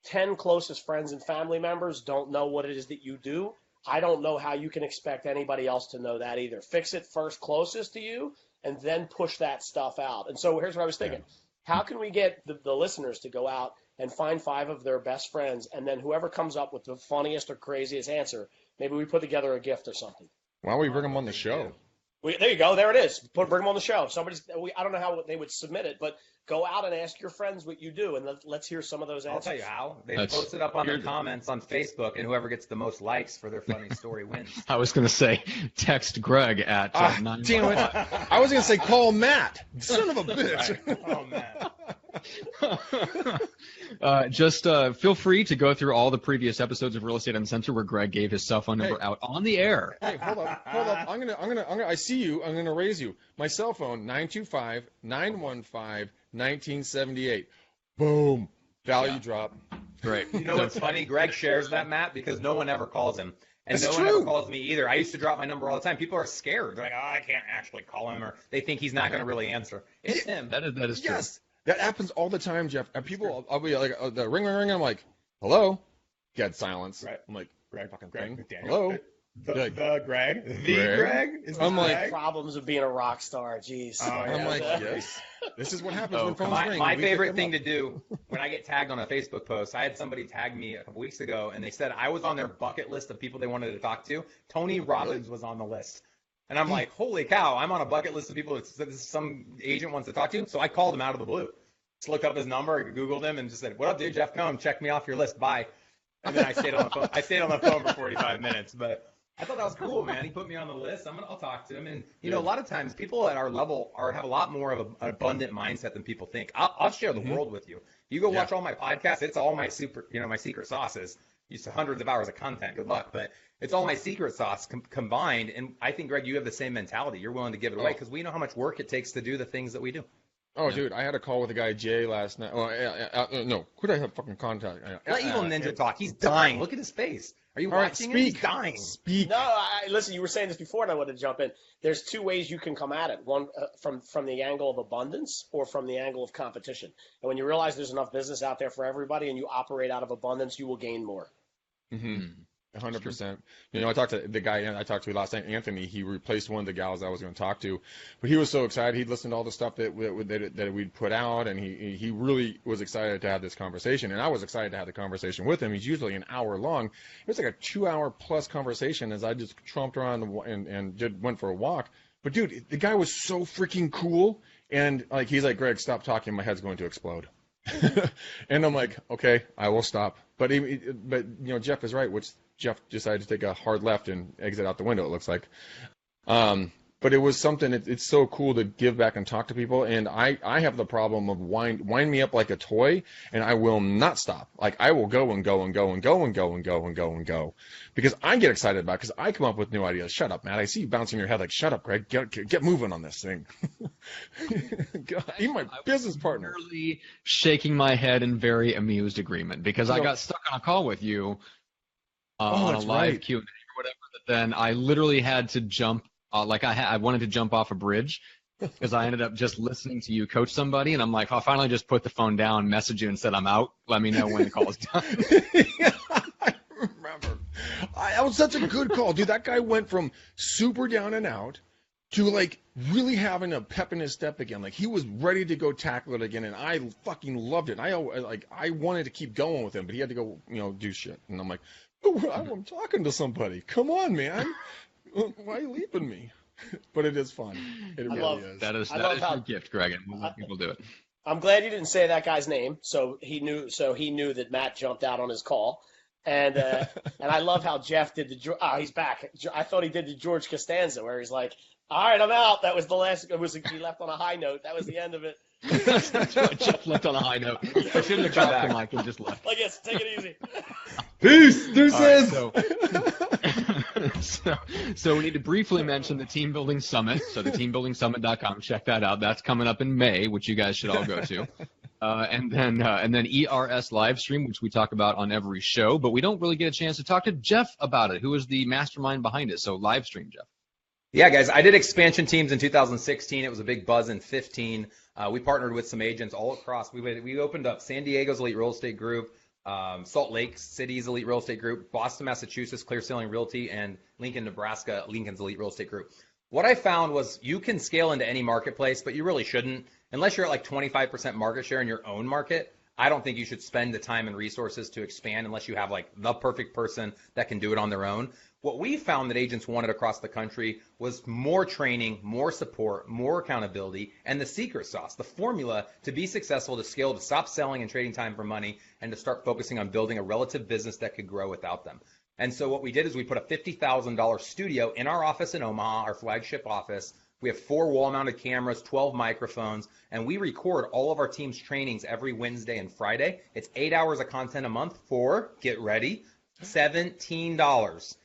10 closest friends and family members don't know what it is that you do, I don't know how you can expect anybody else to know that either. Fix it first closest to you, and then push that stuff out. And so here's what I was thinking. How can we get the listeners to go out and find 5 of their best friends, and then whoever comes up with the funniest or craziest answer, maybe we put together a gift or something. Why don't we bring them on the show? There you go. There it is. Bring them on the show. I don't know how they would submit it, but go out and ask your friends what you do, and let's hear some of those answers. I'll tell you how. They post it up on their comments on Facebook, and whoever gets the most likes for their funny story wins. I was going to say, text Greg at 9. Damn it. I was going to say, call Matt. Son of a bitch. Oh, Matt. Just feel free to go through all the previous episodes of Real Estate Uncensored where Greg gave his cell phone number out on the air. Hey, hold up. I see you. I'm gonna raise you. My cell phone 925-915-1978. Boom. Value drop. Great. You know what's funny? Greg shares that, Matt, because no one ever calls him. And That's no one true. ever calls me either. I used to drop my number all the time. People are scared. They're like, I can't actually call him, or they think he's not going to really answer. It's him. That is true. Yes. That happens all the time, Jeff. And people, I'll be like, the ring, and I'm like, hello? Dead silence. Right. I'm like, Greg, ring. Daniel. Hello? The Greg? Greg? Is I'm this like, Greg? Problems of being a rock star. Jeez. I'm like, yes. This is what happens when phones ring. My We pick favorite them thing up. to do when I get tagged on a Facebook post, I had somebody tag me a couple weeks ago, and they said I was on their bucket list of people they wanted to talk to. Tony Robbins was on the list. And I'm like, holy cow, I'm on a bucket list of people that some agent wants to talk to. So I called him out of the blue. Just looked up his number, Googled him, and just said, what up, dude? Jeff Cohn, check me off your list. Bye. And then I stayed on the phone. I stayed on the phone for 45 minutes, but I thought that was cool, man. He put me on the list. I'll talk to him. And, you know, a lot of times people at our level have a lot more of an abundant mindset than people think. I'll share the world with you. You go watch all my podcasts. It's all my my secret sauces. Used to hundreds of hours of content. Good luck. But it's all my secret sauce combined. And I think, Greg, you have the same mentality. You're willing to give it away because we know how much work it takes to do the things that we do. Oh, dude, I had a call with a guy, Jay, last night. No, who did I have fucking contact? Let Evil Ninja talk. He's dying. Look at his face. Are you watching him? He's dying. Speak. No, listen, you were saying this before, and I wanted to jump in. There's 2 ways you can come at it. One, from the angle of abundance or from the angle of competition. And when you realize there's enough business out there for everybody and you operate out of abundance, you will gain more. Mm-hmm. 100%. You know, I talked to the guy I talked to last night, Anthony. He replaced one of the gals I was going to talk to, but he was so excited. He'd listened to all the stuff that we'd put out, and he really was excited to have this conversation. And I was excited to have the conversation with him. He's usually an hour long. It was like a 2-hour plus conversation as I just tromped around and went for a walk. But dude, the guy was so freaking cool. And like he's like, Greg, stop talking. My head's going to explode. And I'm like, okay, I will stop. But Jeff is right, which Jeff decided to take a hard left and exit out the window, it looks like. But it was something, it's so cool to give back and talk to people. And I have the problem of wind me up like a toy, and I will not stop. Like I will go and go and go and go and go and go and go and go because I get excited about it because I come up with new ideas. Shut up, Matt. I see you bouncing your head like, shut up, Greg. Get moving on this thing. God, even my business partner. Literally shaking my head in very amused agreement because I got stuck on a call with you on a live Q&A or whatever. But then I literally had to jump. I wanted to jump off a bridge because I ended up just listening to you coach somebody, and I'm like, I'll finally just put the phone down, message you, and said I'm out. Let me know when the call is done. Yeah, I remember. That was such a good call, dude. That guy went from super down and out to like really having a pep in his step again. Like he was ready to go tackle it again, and I fucking loved it. And I wanted to keep going with him, but he had to go, do shit. And I'm like, oh, I'm talking to somebody. Come on, man. Why are you leaving me? But it is fun. It really is. That is your gift, Greg, and we'll let people do it. I'm glad you didn't say that guy's name, so he knew that Matt jumped out on his call. And and I love how Jeff did he's back. I thought he did the George Costanza where he's like, all right, I'm out. That was the last. He left on a high note. That was the end of it. Jeff left on a high note. I shouldn't have dropped the mic and just left. Like, yes, take it easy. Peace. Deuces. So we need to briefly mention the Team Building Summit. So the teambuildingsummit.com. Check that out. That's coming up in May, which you guys should all go to. And then ERS live stream, which we talk about on every show, but we don't really get a chance to talk to Jeff about it, who is the mastermind behind it. So live stream, Jeff. Yeah, guys, I did expansion teams in 2016. It was a big buzz in 15. We partnered with some agents all across. We opened up San Diego's Elite Real Estate Group, Salt Lake City's Elite Real Estate Group, Boston, Massachusetts, Clear Ceiling Realty, and Lincoln, Nebraska, Lincoln's Elite Real Estate Group. What I found was you can scale into any marketplace, but you really shouldn't. Unless you're at like 25% market share in your own market, I don't think you should spend the time and resources to expand unless you have like the perfect person that can do it on their own. What we found that agents wanted across the country was more training, more support, more accountability, and the secret sauce, the formula to be successful, to scale, to stop selling and trading time for money, and to start focusing on building a relative business that could grow without them. And so what we did is we put a $50,000 studio in our office in Omaha, our flagship office. We have 4 wall-mounted cameras, 12 microphones, and we record all of our team's trainings every Wednesday and Friday. It's 8 hours of content a month for, get ready, $17.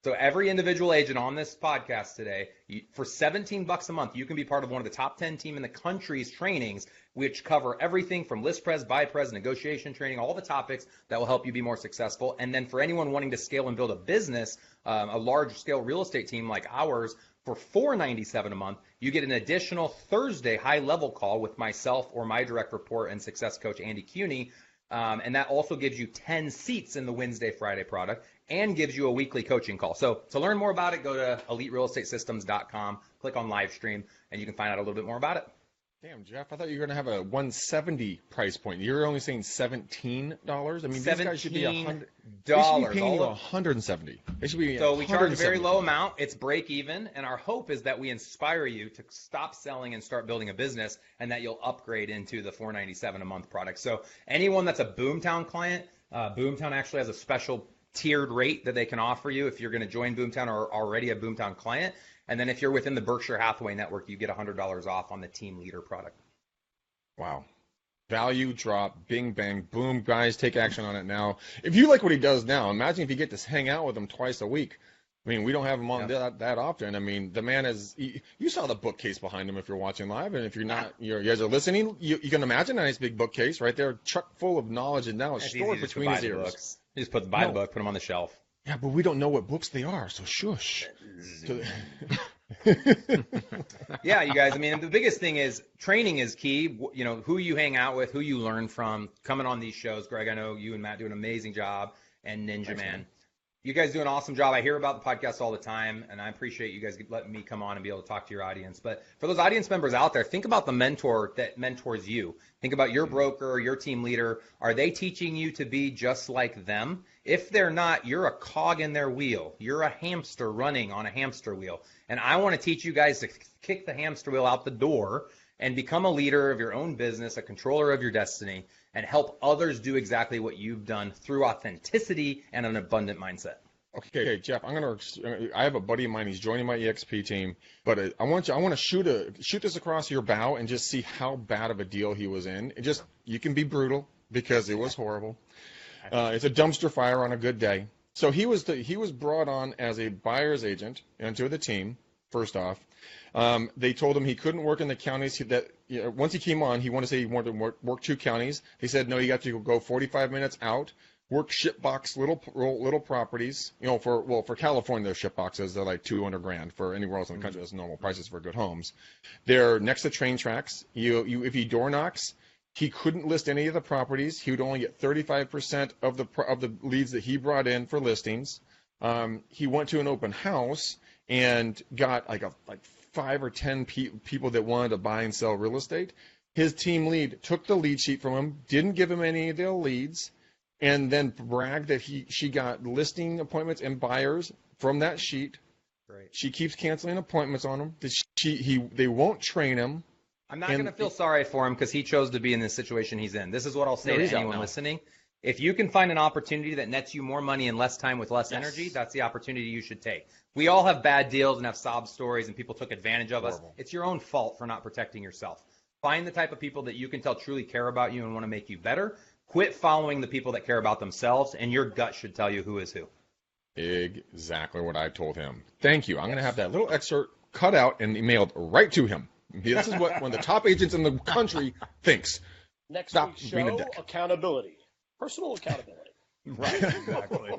So every individual agent on this podcast today, for $17 a month, you can be part of one of the top 10 team in the country's trainings, which cover everything from list pres, buy pres, negotiation training, all the topics that will help you be more successful. And then for anyone wanting to scale and build a business, a large scale real estate team like ours, for $497 a month, you get an additional Thursday high-level call with myself or my direct report and success coach, Andy Cuny. And that also gives you 10 seats in the Wednesday, Friday product and gives you a weekly coaching call. So to learn more about it, go to eliterealestatesystems.com, click on live stream, and you can find out a little bit more about it. Damn, Jeff, I thought you were going to have a $170 price point. You're only saying $17? I mean, these guys should be $100. They should be paying you $170. They should be So we charge a very low amount. It's break even, and our hope is that we inspire you to stop selling and start building a business, and that you'll upgrade into the $497 a month product. So anyone that's a Boomtown client, Boomtown actually has a special tiered rate that they can offer you if you're going to join Boomtown or already a Boomtown client. And then if you're within the Berkshire Hathaway network, you get $100 off on the Team Leader product. Wow. Value drop, bing, bang, boom. Guys, take action on it now. If you like what he does now, imagine if you get to hang out with him twice a week. I mean, we don't have him on that often. I mean, the man is – you saw the bookcase behind him if you're watching live. And if you're not – you guys are listening, you can imagine a nice big bookcase right there, chock full of knowledge, and now it's stored between his ears. Books. You just buy the book, put them on the shelf. Yeah, but we don't know what books they are, so shush. Yeah, you guys, I mean, the biggest thing is training is key. You know, who you hang out with, who you learn from, coming on these shows. Greg, I know you and Matt do an amazing job, and Ninja Thanks, Man. You guys do an awesome job. I hear about the podcast all the time, and I appreciate you guys letting me come on and be able to talk to your audience. But for those audience members out there, think about the mentor that mentors you. Think about your broker, your team leader. Are they teaching you to be just like them? If they're not, you're a cog in their wheel. You're a hamster running on a hamster wheel. And I want to teach you guys to kick the hamster wheel out the door and become a leader of your own business, a controller of your destiny, and help others do exactly what you've done through authenticity and an abundant mindset. Okay, Jeff, I have a buddy of mine. He's joining my EXP team, but I want to shoot this across your bow and just see how bad of a deal he was in. You can be brutal because it was horrible. It's a dumpster fire on a good day. So he was brought on as a buyer's agent into the team. First off, they told him he couldn't work in the counties once he came on. He wanted to work 2 counties. They said no, you got to go 45 minutes out. Work shipbox little properties, for California, their shipboxes they're like $200,000. For anywhere else in the country, that's normal prices for good homes. They're next to train tracks. If he door knocks, he couldn't list any of the properties. He would only get 35% of the leads that he brought in for listings. He went to an open house and got like 5 or 10 people that wanted to buy and sell real estate. His team lead took the lead sheet from him, didn't give him any of their leads, and then bragged that she got listing appointments and buyers from that sheet. Right. She keeps canceling appointments on him. They won't train him. I'm not going to feel sorry for him because he chose to be in the situation he's in. This is what I'll say to anyone listening. If you can find an opportunity that nets you more money in less time with less energy, that's the opportunity you should take. We all have bad deals and have sob stories and people took advantage of us. It's your own fault for not protecting yourself. Find the type of people that you can tell truly care about you and want to make you better. Quit following the people that care about themselves, and your gut should tell you who is who. Exactly what I told him. Thank you. I'm going to have that little excerpt cut out and emailed right to him. This is what one of the top agents in the country thinks. Next week's show, accountability. Personal accountability. Right, exactly.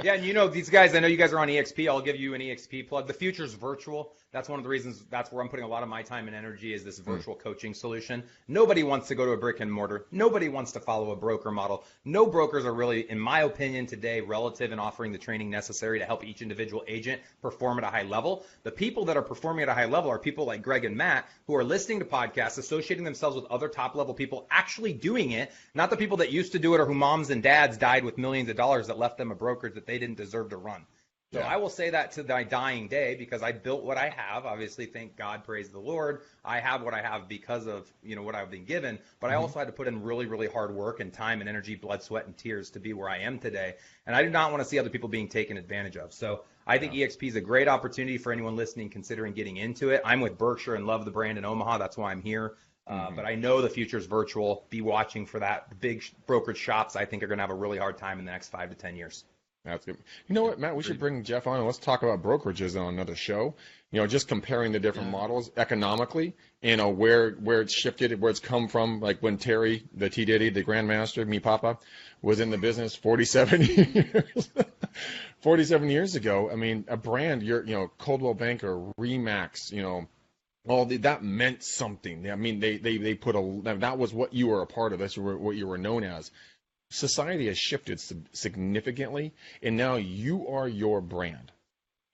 Yeah, and these guys, I know you guys are on EXP. I'll give you an EXP plug. The future's virtual. That's one of the reasons, that's where I'm putting a lot of my time and energy is this virtual coaching solution. Nobody wants to go to a brick and mortar. Nobody wants to follow a broker model. No brokers are really, in my opinion, today relative in offering the training necessary to help each individual agent perform at a high level. The people that are performing at a high level are people like Greg and Matt who are listening to podcasts, associating themselves with other top level people actually doing it, not the people that used to do it or who moms and dads died with millions of dollars that left them a brokerage that they didn't deserve to run. So I will say that to my dying day because I built what I have. Obviously, thank God, praise the Lord. I have what I have because of what I've been given. But I also had to put in really, really hard work and time and energy, blood, sweat, and tears to be where I am today. And I do not want to see other people being taken advantage of. So I think EXP is a great opportunity for anyone listening considering getting into it. I'm with Berkshire and love the brand in Omaha. That's why I'm here. But I know the future is virtual. Be watching for that. The big brokerage shops, I think, are going to have a really hard time in the next 5 to 10 years. That's good. You know what, Matt? We should bring Jeff on and let's talk about brokerages on another show. Just comparing the different models economically, where it's shifted, where it's come from. Like when Terry, the T Diddy, the Grandmaster, me Papa, was in the business 47 years. 47 years ago. I mean, a brand, Coldwell Banker, Remax, that meant something. I mean, they put that was what you were a part of. That's what you were known as. Society has shifted significantly, and now you are your brand,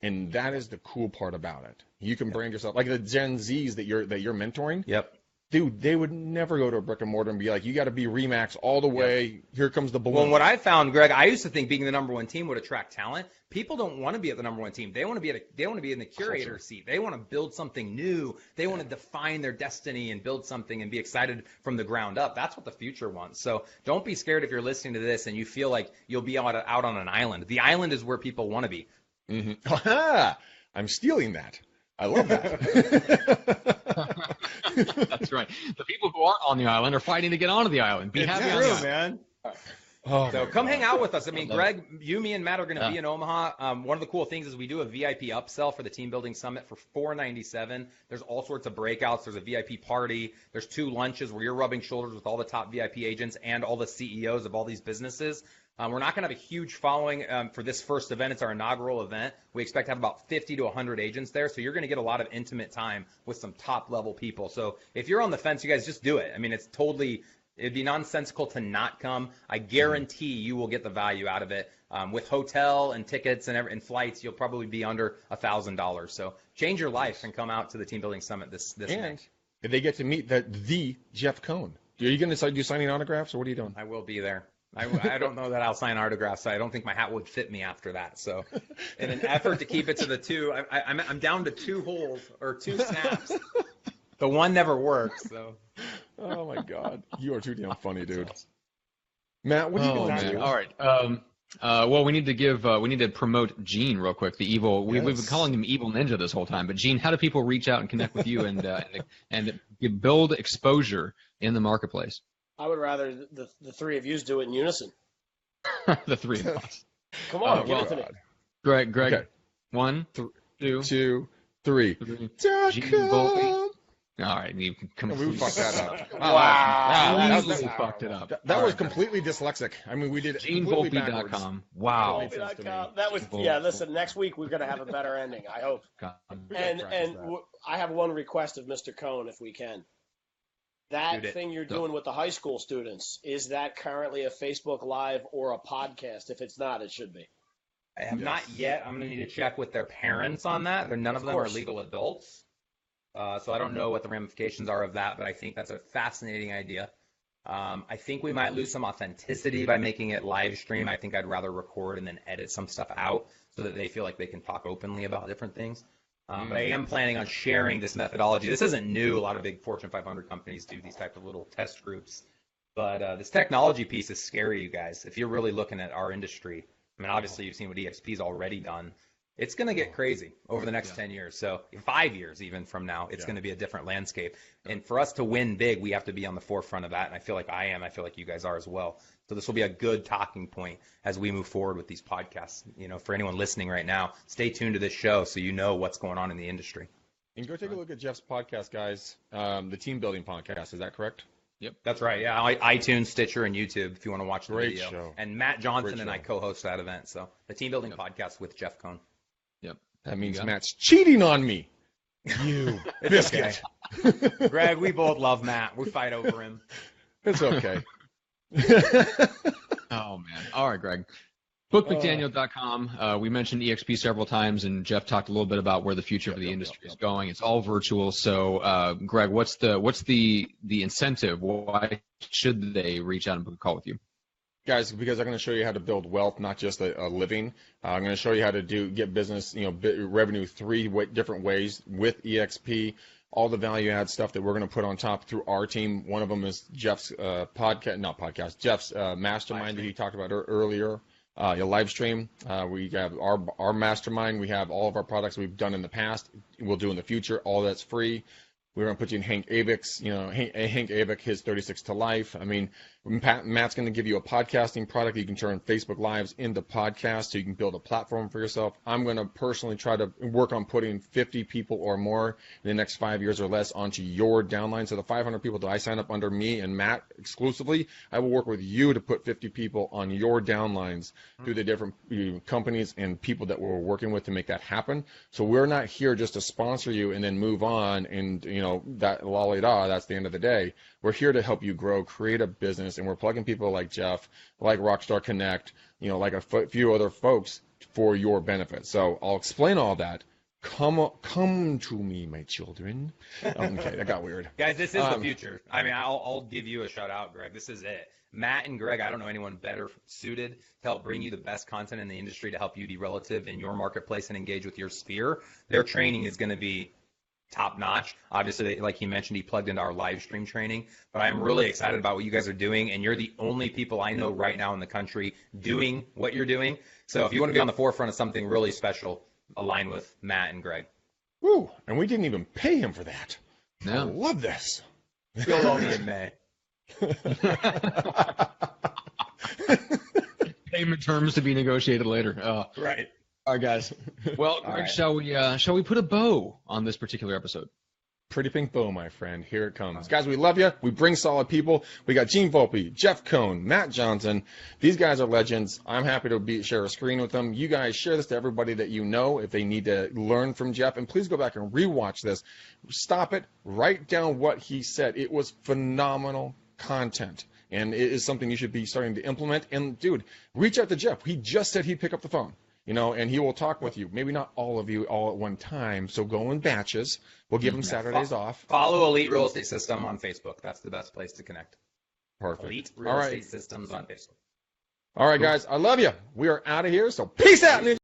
and that is the cool part about it. You can brand yourself like the Gen Zs that you're mentoring. Yep. Dude, they would never go to a brick and mortar and be like, you got to be Remax all the way. Yep. Here comes the balloon. Well, what I found, Greg, I used to think being the number one team would attract talent. People don't want to be at the number one team. They want to be in the curator seat. They want to build something new. They want to define their destiny and build something and be excited from the ground up. That's what the future wants. So don't be scared if you're listening to this and you feel like you'll be out on an island. The island is where people want to be. Mm-hmm. I'm stealing that. I love that. That's right. The people who aren't on the island are fighting to get onto the island. Be happy on the island, man. So come hang out with us. I mean, Greg, you, me, and Matt are going to be in Omaha. One of the cool things is we do a VIP upsell for the Team Building Summit for $497. There's all sorts of breakouts. There's a VIP party. There's 2 lunches where you're rubbing shoulders with all the top VIP agents and all the CEOs of all these businesses. We're not going to have a huge following for this first event. It's our inaugural event. We expect to have about 50 to 100 agents there, so you're going to get a lot of intimate time with some top-level people. So if you're on the fence, you guys just do it. I mean, it'd be nonsensical to not come. I guarantee you will get the value out of it. With hotel and tickets and flights, you'll probably be under $1,000. So change your life and come out to the Team Building Summit this May. They get to meet the Jeff Cohn. Are you going to do signing autographs, or what are you doing? I will be there. I don't know that I'll sign autographs. I don't think my hat would fit me after that. So in an effort to keep it to the 2, I'm down to 2 holes or 2 snaps. The one never works. So. Oh my God, you are too damn funny, dude. Matt, what are you going to do? All right. Well, we need to promote Gene real quick. The evil. We've been calling him Evil Ninja this whole time. But Gene, how do people reach out and connect with you and build exposure in the marketplace? I would rather the three of yous do it in unison. The three of us. Come on, give it to me. Greg. Okay. 1, 2, 3. Gene Volpe. All right, you we fucked that up. Wow, easily fucked it up. That was completely dyslexic. I mean, we did it completely backwards. GeneVolpe.com. Wow. That was listen. Next week we're gonna have a better ending. I hope. And I have one request of Mr. Cohn, if we can. That thing you're doing with the high school students, is that currently a Facebook Live or a podcast? If it's not, it should be. I have not yet. I'm gonna need to check with their parents on that. None of them are legal adults. So I don't know what the ramifications are of that, but I think that's a fascinating idea. I think we might lose some authenticity by making it live stream. I think I'd rather record and then edit some stuff out so that they feel like they can talk openly about different things. But I am planning on sharing this methodology. This isn't new. A lot of big Fortune 500 companies do these type of little test groups. But this technology piece is scary, you guys. If you're really looking at our industry, I mean, obviously you've seen what EXP's already done. It's going to get crazy over the next 10 years. So 5 years even from now, it's going to be a different landscape. And for us to win big, we have to be on the forefront of that. And I feel like I am. I feel like you guys are as well. So this will be a good talking point as we move forward with these podcasts. You know, for anyone listening right now, stay tuned to this show so you know what's going on in the industry. And go take a look at Jeff's podcast, guys. The Team Building Podcast. Is that correct? Yep, that's right. Yeah, iTunes, Stitcher, and YouTube if you want to watch the Great video. Show. And Matt Johnson and I co-host that event. So the Team Building Podcast with Jeff Cohn. Yep. That means Matt's cheating on me. You biscuit. Okay. Greg, we both love Matt. We fight over him. It's okay. Oh, man. All right, Greg. BookMcDaniel.com. We mentioned EXP several times, and Jeff talked a little bit about where the future of the industry is going. It's all virtual. So, Greg, what's the incentive? Why should they reach out and book a call with you? Guys, because I'm going to show you how to build wealth, not just a living. I'm going to show you how to get business, revenue 3 different ways with EXP. All the value add stuff that we're going to put on top through our team. One of them is Jeff's Jeff's mastermind that he talked about earlier. Your live stream. We have our mastermind. We have all of our products we've done in the past. We'll do in the future. All that's free. We're going to put you in Hank Avic's, Hank Avic, his 36 to life. I mean, Matt's going to give you a podcasting product. You can turn Facebook Lives into podcasts so you can build a platform for yourself. I'm going to personally try to work on putting 50 people or more in the next 5 years or less onto your downline. So the 500 people that I sign up under me and Matt exclusively, I will work with you to put 50 people on your downlines through the different companies and people that we're working with to make that happen. So we're not here just to sponsor you and then move on and, that la-la-da, that's the end of the day. We're here to help you grow, create a business, and we're plugging people like Jeff, like Rockstar Connect, like a few other folks for your benefit. So I'll explain all that. Come to me, my children. Okay, that got weird. Guys, this is the future. I mean, I'll give you a shout out, Greg. This is it. Matt and Greg, I don't know anyone better suited to help bring you the best content in the industry to help you be relative in your marketplace and engage with your sphere. Their training is going to be top notch. Obviously, like he mentioned, he plugged into our live stream training, but I'm really excited about what you guys are doing, and you're the only people I know right now in the country doing what you're doing. So if you want to be on the forefront of something really special, align with Matt and Greg. Woo, and we didn't even pay him for that. No. I love this. You'll owe me in May. Payment terms to be negotiated later. Right. All right, guys. Well, Greg, shall we put a bow on this particular episode? Pretty pink bow, my friend. Here it comes. Guys, we love you. We bring solid people. We got Gene Volpe, Jeff Cohn, Matt Johnson. These guys are legends. I'm happy to share a screen with them. You guys share this to everybody that you know if they need to learn from Jeff. And please go back and rewatch this. Stop it. Write down what he said. It was phenomenal content. And it is something you should be starting to implement. And, dude, reach out to Jeff. He just said he'd pick up the phone. And he will talk with you. Maybe not all of you all at one time, so go in batches. We'll give him Saturdays off. Follow Elite Real Estate System on Facebook. That's the best place to connect. Perfect. Elite Real Estate Systems on Facebook. All right, guys, I love you. We are out of here, so peace out, ninja.